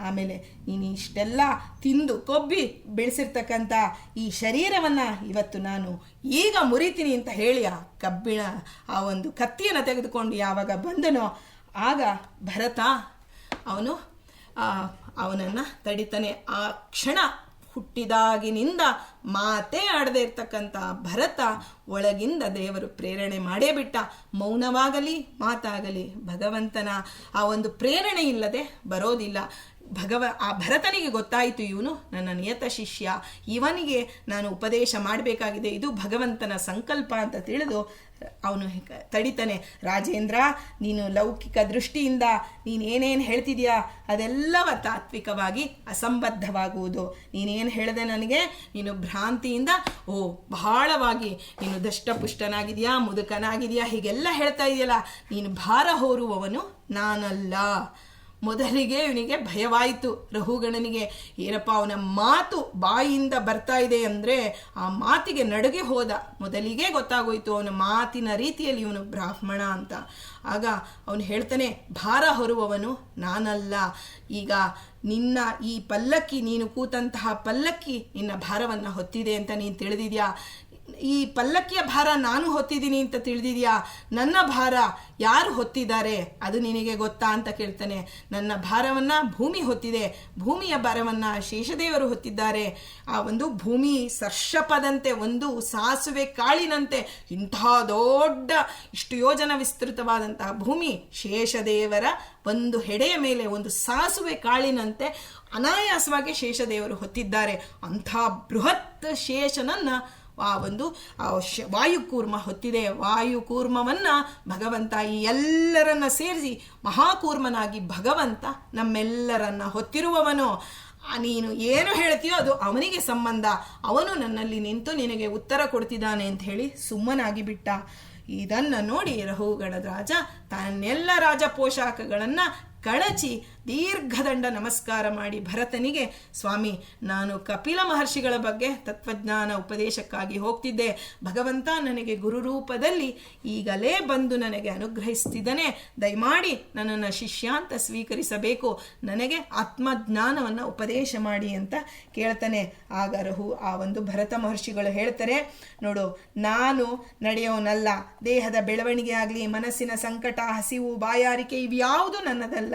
ಆಮೇಲೆ ನೀನು ಇಷ್ಟೆಲ್ಲ ತಿಂದು ಕೊಬ್ಬಿ ಬೆಳೆಸಿರ್ತಕ್ಕಂಥ ಈ ಶರೀರವನ್ನು ಇವತ್ತು ನಾನು ಈಗ ಮುರಿತೀನಿ ಅಂತ ಹೇಳಿ ಆ ಒಂದು ಕತ್ತಿಯನ್ನು ತೆಗೆದುಕೊಂಡು ಯಾವಾಗ ಬಂದನೋ ಆಗ ಭರತ ಅವನನ್ನು ತಡಿತಾನೆ. ಆ ಕ್ಷಣ ಹುಟ್ಟಿದಾಗಿನಿಂದ ಮಾತೇ ಆಡದೇ ಇರ್ತಕ್ಕಂಥ ಭರತ ಒಳಗಿಂದ ದೇವರು ಪ್ರೇರಣೆ ಮಾಡೇ ಬಿಟ್ಟ. ಮೌನವಾಗಲಿ ಮಾತಾಗಲಿ ಭಗವಂತನ ಆ ಒಂದು ಪ್ರೇರಣೆ ಇಲ್ಲದೆ ಬರೋದಿಲ್ಲ. ಆ ಭರತನಿಗೆ ಗೊತ್ತಾಯಿತು, ಇವನು ನನ್ನ ನಿಯತ ಶಿಷ್ಯ, ಇವನಿಗೆ ನಾನು ಉಪದೇಶ ಮಾಡಬೇಕಾಗಿದೆ, ಇದು ಭಗವಂತನ ಸಂಕಲ್ಪ ಅಂತ ತಿಳಿದು ಅವನು ತಡಿತಾನೆ. ರಾಜೇಂದ್ರ, ನೀನು ಲೌಕಿಕ ದೃಷ್ಟಿಯಿಂದ ನೀನೇನೇನು ಹೇಳ್ತಿದ್ಯಾ ಅದೆಲ್ಲವ ತಾತ್ವಿಕವಾಗಿ ಅಸಂಬದ್ಧವಾಗುವುದು. ನೀನೇನು ಹೇಳಿದೆ ನನಗೆ, ನೀನು ಭ್ರಾಂತಿಯಿಂದ ಬಹಳವಾಗಿ ನೀನು ದಷ್ಟಪುಷ್ಟನಾಗಿದೆಯಾ, ಮುದುಕನಾಗಿದೆಯಾ, ಹೀಗೆಲ್ಲ ಹೇಳ್ತಾ ಇದೆಯಲ್ಲ, ನೀನು ಭಾರ ಹೊರುವವನು ನಾನಲ್ಲ. ಮೊದಲಿಗೆ ಇವನಿಗೆ ಭಯವಾಯಿತು ರಹುಗಣನಿಗೆ. ಏನಪ್ಪ ಅವನ ಮಾತು ಬಾಯಿಯಿಂದ ಬರ್ತಾ ಇದೆ ಅಂದರೆ ಆ ಮಾತಿಗೆ ನಡುಗೆ ಹೋದ. ಮೊದಲಿಗೆ ಗೊತ್ತಾಗೋಯ್ತು ಅವನ ಮಾತಿನ ರೀತಿಯಲ್ಲಿ ಇವನು ಬ್ರಾಹ್ಮಣ ಅಂತ. ಆಗ ಅವನು ಹೇಳ್ತಾನೆ, ಭಾರ ಹೊರುವವನು ನಾನಲ್ಲ. ಈಗ ನಿನ್ನ ಈ ಪಲ್ಲಕ್ಕಿ, ನೀನು ಕೂತಂತಹ ಪಲ್ಲಕ್ಕಿ ನಿನ್ನ ಭಾರವನ್ನು ಹೊತ್ತಿದೆ ಅಂತ ನೀನು ತಿಳಿದಿದ್ಯಾ. ಈ ಪಲ್ಲಕ್ಕಿಯ ಭಾರ ನಾನು ಹೊತ್ತಿದ್ದೀನಿ ಅಂತ ತಿಳಿದಿದೆಯಾ? ನನ್ನ ಭಾರ ಯಾರು ಹೊತ್ತಿದ್ದಾರೆ ಅದು ನಿನಗೆ ಗೊತ್ತಾ ಅಂತ ಕೇಳ್ತಾನೆ. ನನ್ನ ಭಾರವನ್ನು ಭೂಮಿ ಹೊತ್ತಿದೆ, ಭೂಮಿಯ ಭಾರವನ್ನು ಶೇಷದೇವರು ಹೊತ್ತಿದ್ದಾರೆ. ಆ ಒಂದು ಭೂಮಿ ಸರ್ಷಪದಂತೆ, ಒಂದು ಸಾಸುವೆ ಕಾಳಿನಂತೆ ಇಂತಹ ದೊಡ್ಡ ಇಷ್ಟು ಯೋಜನ ವಿಸ್ತೃತವಾದಂತಹ ಭೂಮಿ ಶೇಷದೇವರ ಒಂದು ಹೆಡೆಯ ಮೇಲೆ ಒಂದು ಸಾಸುವೆ ಕಾಳಿನಂತೆ ಅನಾಯಾಸವಾಗಿ ಶೇಷದೇವರು ಹೊತ್ತಿದ್ದಾರೆ. ಅಂಥ ಬೃಹತ್ ಶೇಷನನ್ನು ಆ ಒಂದು ವಾಯುಕೂರ್ಮ ಹೊತ್ತಿದೆ. ವಾಯುಕೂರ್ಮವನ್ನು ಭಗವಂತ ಈ ಎಲ್ಲರನ್ನ ಸೇರಿಸಿ ಮಹಾಕೂರ್ಮನಾಗಿ ಭಗವಂತ ನಮ್ಮೆಲ್ಲರನ್ನ ಹೊತ್ತಿರುವವನು. ನೀನು ಏನು ಹೇಳ್ತೀಯೋ ಅದು ಅವನಿಗೆ ಸಂಬಂಧ, ಅವನು ನನ್ನಲ್ಲಿ ನಿಂತು ನಿನಗೆ ಉತ್ತರ ಕೊಡ್ತಿದ್ದಾನೆ ಅಂತ ಹೇಳಿ ಸುಮ್ಮನಾಗಿ ಬಿಟ್ಟ. ಇದನ್ನು ನೋಡಿ ರಹುಗಣದ ರಾಜ ತನ್ನೆಲ್ಲ ರಾಜ ಪೋಷಾಕಗಳನ್ನು ಕಳಚಿ ದೀರ್ಘದಂಡ ನಮಸ್ಕಾರ ಮಾಡಿ ಭರತನಿಗೆ, ಸ್ವಾಮಿ, ನಾನು ಕಪಿಲ ಮಹರ್ಷಿಗಳ ಬಗ್ಗೆ ತತ್ವಜ್ಞಾನ ಉಪದೇಶಕ್ಕಾಗಿ ಹೋಗ್ತಿದ್ದೆ. ಭಗವಂತ ನನಗೆ ಗುರುರೂಪದಲ್ಲಿ ಈಗಲೇ ಬಂದು ನನಗೆ ಅನುಗ್ರಹಿಸ್ತಿದ್ದಾನೆ. ದಯಮಾಡಿ ನನ್ನನ್ನು ಶಿಷ್ಯ ಅಂತ ಸ್ವೀಕರಿಸಬೇಕು, ನನಗೆ ಆತ್ಮಜ್ಞಾನವನ್ನು ಉಪದೇಶ ಮಾಡಿ ಅಂತ ಕೇಳ್ತಾನೆ. ಆಗ ಆ ಒಂದು ಭರತ ಮಹರ್ಷಿಗಳು ಹೇಳ್ತಾರೆ, ನೋಡು, ನಾನು ನಡೆಯೋನಲ್ಲ. ದೇಹದ ಬೆಳವಣಿಗೆ ಆಗಲಿ, ಮನಸ್ಸಿನ ಸಂಕಟ, ಹಸಿವು, ಬಾಯಾರಿಕೆ ಇವ್ಯಾವುದು ನನ್ನದಲ್ಲ.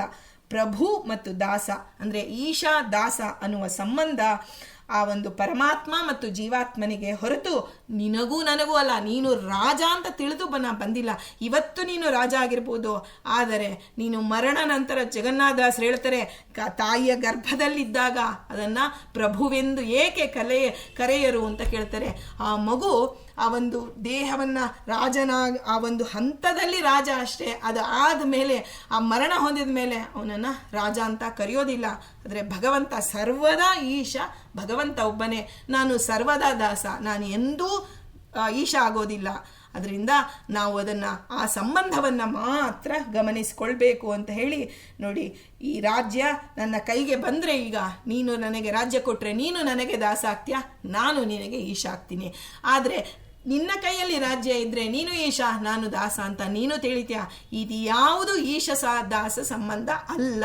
ಪ್ರಭು ಮತ್ತು ದಾಸ ಅಂದರೆ ಈಶಾ ದಾಸ ಅನ್ನುವ ಸಂಬಂಧ ಆ ಒಂದು ಪರಮಾತ್ಮ ಮತ್ತು ಜೀವಾತ್ಮನಿಗೆ ಹೊರತು ನಿನಗೂ ನನಗೂ ಅಲ್ಲ. ನೀನು ರಾಜ ಅಂತ ತಿಳಿದು ಬಂದಿಲ್ಲ. ಇವತ್ತು ನೀನು ರಾಜ ಆಗಿರ್ಬೋದು, ಆದರೆ ನೀನು ಮರಣ ನಂತರ ಜಗನ್ನಾಥದಾಸರು ಹೇಳ್ತಾರೆ, ತಾಯಿಯ ಗರ್ಭದಲ್ಲಿದ್ದಾಗ ಅದನ್ನು ಪ್ರಭುವೆಂದು ಏಕೆ ಕರೆಯರು ಅಂತ ಕೇಳ್ತಾರೆ. ಆ ಮಗು ಆ ಒಂದು ದೇಹವನ್ನು ಆ ಒಂದು ಹಂತದಲ್ಲಿ ರಾಜ ಅಷ್ಟೇ. ಅದು ಆದಮೇಲೆ ಆ ಮರಣ ಹೊಂದಿದ ಮೇಲೆ ಅವನನ್ನು ರಾಜ ಅಂತ ಕರೆಯೋದಿಲ್ಲ. ಆದರೆ ಭಗವಂತ ಸರ್ವದಾ ಈಶ, ಭಗವಂತ ಒಬ್ಬನೇ. ನಾನು ಸರ್ವದಾ ದಾಸ, ನಾನು ಎಂದೂ ಈಶ ಆಗೋದಿಲ್ಲ. ಅದರಿಂದ ನಾವು ಅದನ್ನು ಆ ಸಂಬಂಧವನ್ನು ಮಾತ್ರ ಗಮನಿಸಿಕೊಳ್ಬೇಕು ಅಂತ ಹೇಳಿ, ನೋಡಿ, ಈ ರಾಜ್ಯ ನನ್ನ ಕೈಗೆ ಬಂದರೆ, ಈಗ ನೀನು ನನಗೆ ರಾಜ್ಯ ಕೊಟ್ಟರೆ ನೀನು ನನಗೆ ದಾಸ ಆಗ್ತೀಯ, ನಾನು ನಿನಗೆ ಈಶ ಆಗ್ತೀನಿ. ಆದರೆ ನಿನ್ನ ಕೈಯಲ್ಲಿ ರಾಜ್ಯ ಇದ್ದರೆ ನೀನು ಈಶ, ನಾನು ದಾಸ ಅಂತ ನೀನು ತಿಳಿತೀಯ. ಇದು ಯಾವುದು ಈಶ ದಾಸ ಸಂಬಂಧ ಅಲ್ಲ.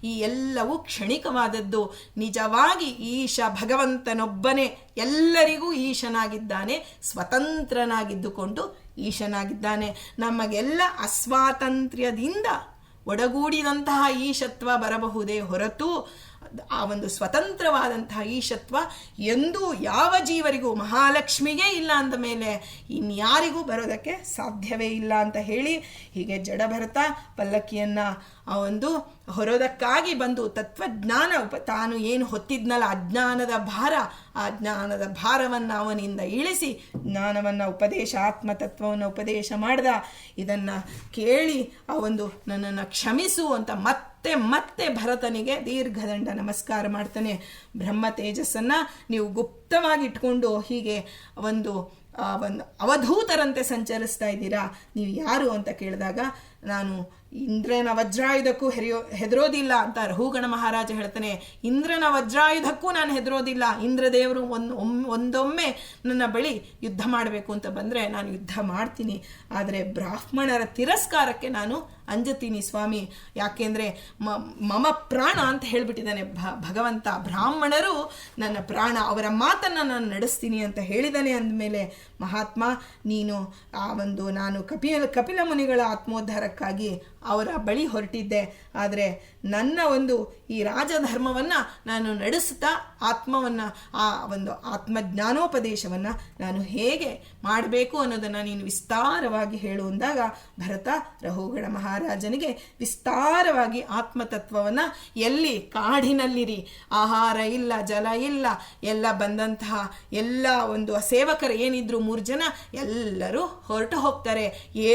ಈ ಎಲ್ಲವೂ ಕ್ಷಣಿಕವಾದದ್ದು. ನಿಜವಾಗಿ ಈಶ ಭಗವಂತನೊಬ್ಬನೇ ಎಲ್ಲರಿಗೂ ಈಶನಾಗಿದ್ದಾನೆ, ಸ್ವತಂತ್ರನಾಗಿದ್ದುಕೊಂಡು ಈಶನಾಗಿದ್ದಾನೆ. ನಮಗೆಲ್ಲ ಅಸ್ವಾತಂತ್ರ್ಯದಿಂದ ಒಡಗೂಡಿದಂತಹ ಈಶತ್ವ ಬರಬಹುದೇ ಹೊರತು ಆ ಒಂದು ಸ್ವತಂತ್ರವಾದಂತಹ ಈಶತ್ವ ಎಂದೂ ಯಾವ ಜೀವರಿಗೂ, ಮಹಾಲಕ್ಷ್ಮಿಗೆ ಇಲ್ಲ ಅಂದ ಮೇಲೆ ಇನ್ಯಾರಿಗೂ ಬರೋದಕ್ಕೆ ಸಾಧ್ಯವೇ ಇಲ್ಲ ಅಂತ ಹೇಳಿ, ಹೀಗೆ ಜಡಭರತ ಪಲ್ಲಕ್ಕಿಯನ್ನು ಆ ಒಂದು ಹೊರೋದಕ್ಕಾಗಿ ಬಂದು ತತ್ವಜ್ಞಾನ ತಾನು ಏನು ಹೊತ್ತಿದ್ನಲ್ಲ ಅಜ್ಞಾನದ ಭಾರ, ಆ ಜ್ಞಾನದ ಭಾರವನ್ನು ಅವನಿಂದ ಇಳಿಸಿ ಜ್ಞಾನವನ್ನು ಉಪದೇಶ, ಆತ್ಮತತ್ವವನ್ನು ಉಪದೇಶ ಮಾಡ್ದ. ಇದನ್ನು ಕೇಳಿ ಆ ಒಂದು ನನ್ನನ್ನು ಕ್ಷಮಿಸು ಅಂತ ಮತ್ತೆ ಭರತನಿಗೆ ದೀರ್ಘದಂಡ ನಮಸ್ಕಾರ ಮಾಡ್ತಾನೆ. ಬ್ರಹ್ಮ ತೇಜಸ್ಸನ್ನು ನೀವು ಗುಪ್ತವಾಗಿ ಇಟ್ಕೊಂಡು ಹೀಗೆ ಒಂದು ಅವಧೂತರಂತೆ ಸಂಚರಿಸ್ತಾ ಇದ್ದೀರಾ, ನೀವು ಯಾರು ಅಂತ ಕೇಳಿದಾಗ, ನಾನು ಇಂದ್ರನ ವಜ್ರಾಯುಧಕ್ಕೂ ಹೆದರೋದಿಲ್ಲ ಅಂತ ರಹುಗಣ ಮಹಾರಾಜ ಹೇಳ್ತಾನೆ. ಇಂದ್ರನ ವಜ್ರಾಯುಧಕ್ಕೂ ನಾನು ಹೆದರೋದಿಲ್ಲ. ಇಂದ್ರದೇವರು ಒಂದೊಮ್ಮೆ ನನ್ನ ಬಳಿ ಯುದ್ಧ ಮಾಡಬೇಕು ಅಂತ ಬಂದರೆ ನಾನು ಯುದ್ಧ ಮಾಡ್ತೀನಿ, ಆದರೆ ಬ್ರಾಹ್ಮಣರ ತಿರಸ್ಕಾರಕ್ಕೆ ನಾನು ಅಂಜತೀನಿ ಸ್ವಾಮಿ. ಯಾಕೆಂದರೆ ಮಮ ಪ್ರಾಣ ಅಂತ ಹೇಳಿಬಿಟ್ಟಿದ್ದಾನೆ ಭಗವಂತ. ಬ್ರಾಹ್ಮಣರು ನನ್ನ ಪ್ರಾಣ, ಅವರ ಮಾತನ್ನು ನಾನು ನಡೆಸ್ತೀನಿ ಅಂತ ಹೇಳಿದ್ದಾನೆ. ಅಂದಮೇಲೆ ಮಹಾತ್ಮ, ನೀನು ನಾನು ಕಪಿಲ ಮುನಿಗಳ ಆತ್ಮೋದ್ಧಾರಕ್ಕಾಗಿ ಅವರ ಬಳಿ ಹೊರಟಿದ್ದೆ. ಆದರೆ ನನ್ನ ಈ ರಾಜಧರ್ಮವನ್ನು ನಾನು ನಡೆಸುತ್ತಾ ಆತ್ಮವನ್ನು, ಆ ಒಂದು ಆತ್ಮಜ್ಞಾನೋಪದೇಶವನ್ನು ನಾನು ಹೇಗೆ ಮಾಡಬೇಕು ಅನ್ನೋದನ್ನು ನೀನು ವಿಸ್ತಾರವಾಗಿ ಹೇಳು ಅಂದಾಗ ಭರತ ರಹುಗಣ ಮಹಾರಾಜನಿಗೆ ವಿಸ್ತಾರವಾಗಿ ಆತ್ಮತತ್ವವನ್ನು, ಎಲ್ಲಿ ಕಾಡಿನಲ್ಲಿರಿ, ಆಹಾರ ಇಲ್ಲ, ಜಲ ಇಲ್ಲ, ಎಲ್ಲ ಬಂದಂತಹ ಎಲ್ಲ ಒಂದು ಸೇವಕರು ಏನಿದ್ರು 3 ಜನ ಎಲ್ಲರೂ ಹೊರಟು ಹೋಗ್ತಾರೆ.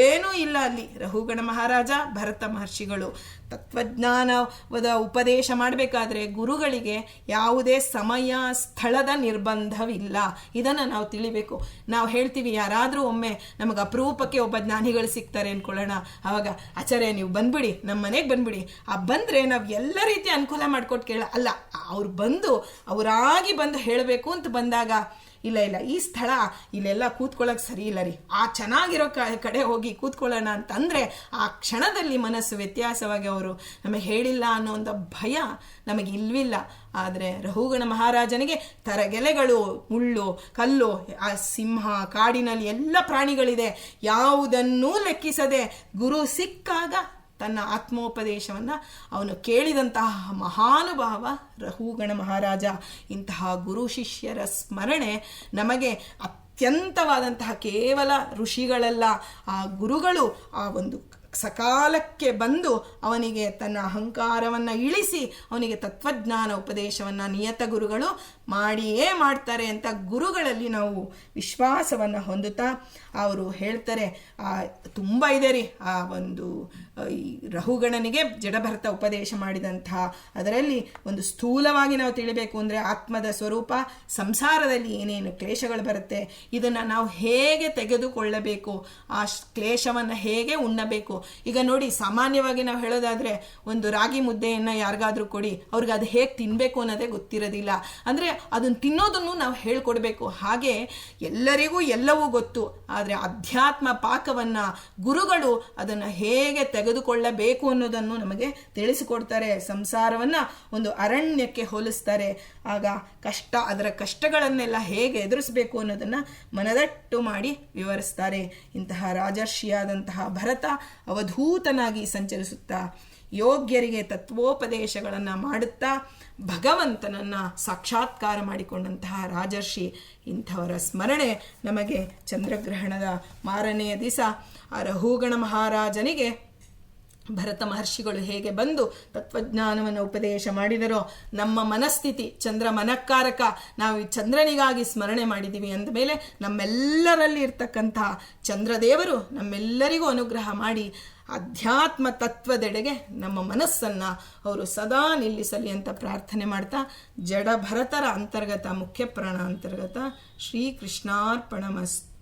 ಏನೂ ಇಲ್ಲ ಅಲ್ಲಿ. ರಹುಗಣ ಮಹಾರಾಜ, ಭರತ ಮಹರ್ಷಿಗಳು ತತ್ವಜ್ಞಾನದ ಉಪದೇಶ ಮಾಡಬೇಕಾದ್ರೆ ಗುರುಗಳಿಗೆ ಯಾವುದೇ ಸಮಯ ಸ್ಥಳದ ನಿರ್ಬಂಧವಿಲ್ಲ. ಇದನ್ನು ನಾವು ತಿಳಿಬೇಕು. ನಾವು ಹೇಳ್ತೀವಿ, ಯಾರಾದರೂ ಒಮ್ಮೆ ನಮಗೆ ಅಪರೂಪಕ್ಕೆ ಒಬ್ಬ ಜ್ಞಾನಿಗಳು ಸಿಗ್ತಾರೆ ಅಂದ್ಕೊಳ್ಳೋಣ, ಆವಾಗ ಆಚಾರ್ಯ ನೀವು ಬಂದ್ಬಿಡಿ, ನಮ್ಮ ಮನೆಗೆ ಬಂದ್ಬಿಡಿ. ಬಂದರೆ ನಾವು ಎಲ್ಲ ರೀತಿಯ ಅನುಕೂಲ ಮಾಡಿಕೊಟ್ಟು ಅಲ್ಲ, ಅವ್ರು ಬಂದು ಅವರಾಗಿ ಬಂದು ಹೇಳಬೇಕು ಅಂತ ಬಂದಾಗ, ಇಲ್ಲ ಈ ಸ್ಥಳ ಇಲ್ಲೆಲ್ಲ ಕೂತ್ಕೊಳ್ಳೋಕೆ ಸರಿ ಇಲ್ಲ ರೀ, ಆ ಚೆನ್ನಾಗಿರೋ ಕಡೆ ಹೋಗಿ ಕೂತ್ಕೊಳ್ಳೋಣ ಅಂತಂದರೆ ಆ ಕ್ಷಣದಲ್ಲಿ ಮನಸ್ಸು ವ್ಯತ್ಯಾಸವಾಗಿ ಅವರು ನಮಗೆ ಹೇಳಿಲ್ಲ ಅನ್ನೋ ಒಂದು ಭಯ ನಮಗೆ ಇಲ್ವಿಲ್ಲ. ಆದರೆ ರಹುಗಣ ಮಹಾರಾಜನಿಗೆ ತರಗೆಲೆಗಳು, ಮುಳ್ಳು, ಕಲ್ಲು, ಆ ಸಿಂಹ, ಕಾಡಿನಲ್ಲಿ ಎಲ್ಲ ಪ್ರಾಣಿಗಳಿದೆ, ಯಾವುದನ್ನೂ ಲೆಕ್ಕಿಸದೆ ಗುರು ಸಿಕ್ಕಾಗ ತನ್ನ ಆತ್ಮೋಪದೇಶವನ್ನು ಅವನು ಕೇಳಿದಂತಹ ಮಹಾನುಭಾವ ರಹುಗಣ ಮಹಾರಾಜ. ಇಂತಹ ಗುರು ಶಿಷ್ಯರ ಸ್ಮರಣೆ ನಮಗೆ ಅತ್ಯಂತವಾದಂತಹ, ಕೇವಲ ಋಷಿಗಳೆಲ್ಲ, ಆ ಗುರುಗಳು ಆ ಒಂದು ಸಕಾಲಕ್ಕೆ ಬಂದು ಅವನಿಗೆ ತನ್ನ ಅಹಂಕಾರವನ್ನು ಇಳಿಸಿ ಅವನಿಗೆ ತತ್ವಜ್ಞಾನ ಉಪದೇಶವನ್ನು ನಿಯತ ಗುರುಗಳು ಮಾಡಿಯೇ ಮಾಡ್ತಾರೆ ಅಂತ ಗುರುಗಳಲ್ಲಿ ನಾವು ವಿಶ್ವಾಸವನ್ನು ಹೊಂದುತ್ತಾ ಅವರು ಹೇಳ್ತಾರೆ. ತುಂಬ ಇದೆ ರೀ ಆ ಒಂದು ಈ ರಹುಗಣನಿಗೆ ಜಡಭರತ ಉಪದೇಶ ಮಾಡಿದಂತಹ, ಅದರಲ್ಲಿ ಒಂದು ಸ್ಥೂಲವಾಗಿ ನಾವು ತಿಳಿಬೇಕು ಅಂದರೆ ಆತ್ಮದ ಸ್ವರೂಪ, ಸಂಸಾರದಲ್ಲಿ ಏನೇನು ಕ್ಲೇಶಗಳು ಬರುತ್ತೆ, ಇದನ್ನು ನಾವು ಹೇಗೆ ತೆಗೆದುಕೊಳ್ಳಬೇಕು, ಆ ಕ್ಲೇಶವನ್ನು ಹೇಗೆ ಉಣ್ಣಬೇಕು. ಈಗ ನೋಡಿ, ಸಾಮಾನ್ಯವಾಗಿ ನಾವು ಹೇಳೋದಾದರೆ ಒಂದು ರಾಗಿ ಮುದ್ದೆಯನ್ನು ಯಾರಿಗಾದ್ರೂ ಕೊಡಿ, ಅವ್ರಿಗೆ ಅದು ಹೇಗೆ ತಿನ್ನಬೇಕು ಅನ್ನೋದೇ ಗೊತ್ತಿರೋದಿಲ್ಲ. ಅಂದರೆ ಅದನ್ನು ತಿನ್ನೋದನ್ನು ನಾವು ಹೇಳ್ಕೊಡ್ಬೇಕು. ಹಾಗೆ ಎಲ್ಲರಿಗೂ ಎಲ್ಲವೂ ಗೊತ್ತು, ಆದರೆ ಅಧ್ಯಾತ್ಮ ಪಾಕವನ್ನು ಗುರುಗಳು ಅದನ್ನು ಹೇಗೆ ತೆಗೆದುಕೊಳ್ಳಬೇಕು ಅನ್ನೋದನ್ನು ನಮಗೆ ತಿಳಿಸಿಕೊಡ್ತಾರೆ. ಸಂಸಾರವನ್ನು ಒಂದು ಅರಣ್ಯಕ್ಕೆ ಹೋಲಿಸ್ತಾರೆ. ಆಗ ಅದರ ಕಷ್ಟಗಳನ್ನೆಲ್ಲ ಹೇಗೆ ಎದುರಿಸಬೇಕು ಅನ್ನೋದನ್ನು ಮನದಟ್ಟು ಮಾಡಿ ವಿವರಿಸ್ತಾರೆ. ಇಂತಹ ರಾಜರ್ಷಿಯಾದಂತಹ ಭರತ ಅವಧೂತನಾಗಿ ಸಂಚರಿಸುತ್ತಾ ಯೋಗ್ಯರಿಗೆ ತತ್ವೋಪದೇಶಗಳನ್ನು ಮಾಡುತ್ತಾ ಭಗವಂತನನ್ನು ಸಾಕ್ಷಾತ್ಕಾರ ಮಾಡಿಕೊಂಡಂತಹ ರಾಜರ್ಷಿ. ಇಂಥವರ ಸ್ಮರಣೆ ನಮಗೆ ಚಂದ್ರಗ್ರಹಣದ ಮಾರನೆಯ ದಿವಸ ಆ ರಹುಗಣ ಮಹಾರಾಜನಿಗೆ ಭರತ ಮಹರ್ಷಿಗಳು ಹೇಗೆ ಬಂದು ತತ್ವಜ್ಞಾನವನ್ನು ಉಪದೇಶ ಮಾಡಿದರೋ, ನಮ್ಮ ಮನಸ್ಥಿತಿ ಚಂದ್ರ ಮನಕ್ಕಾರಕ, ನಾವು ಈ ಚಂದ್ರನಿಗಾಗಿ ಸ್ಮರಣೆ ಮಾಡಿದ್ದೀವಿ ಅಂದ ಮೇಲೆ ನಮ್ಮೆಲ್ಲರಲ್ಲಿ ಇರ್ತಕ್ಕಂತಹ ಚಂದ್ರದೇವರು ನಮ್ಮೆಲ್ಲರಿಗೂ ಅನುಗ್ರಹ ಮಾಡಿ ಅಧ್ಯಾತ್ಮ ತತ್ವದೆಡೆಗೆ ನಮ್ಮ ಮನಸ್ಸನ್ನು ಅವರು ಸದಾ ನಿಲ್ಲಿಸಲಿ ಅಂತ ಪ್ರಾರ್ಥನೆ ಮಾಡ್ತಾ, ಜಡ ಭರತರ ಅಂತರ್ಗತ ಮುಖ್ಯ ಪ್ರಾಣ ಅಂತರ್ಗತ ಶ್ರೀಕೃಷ್ಣಾರ್ಪಣಮಸ್ತು.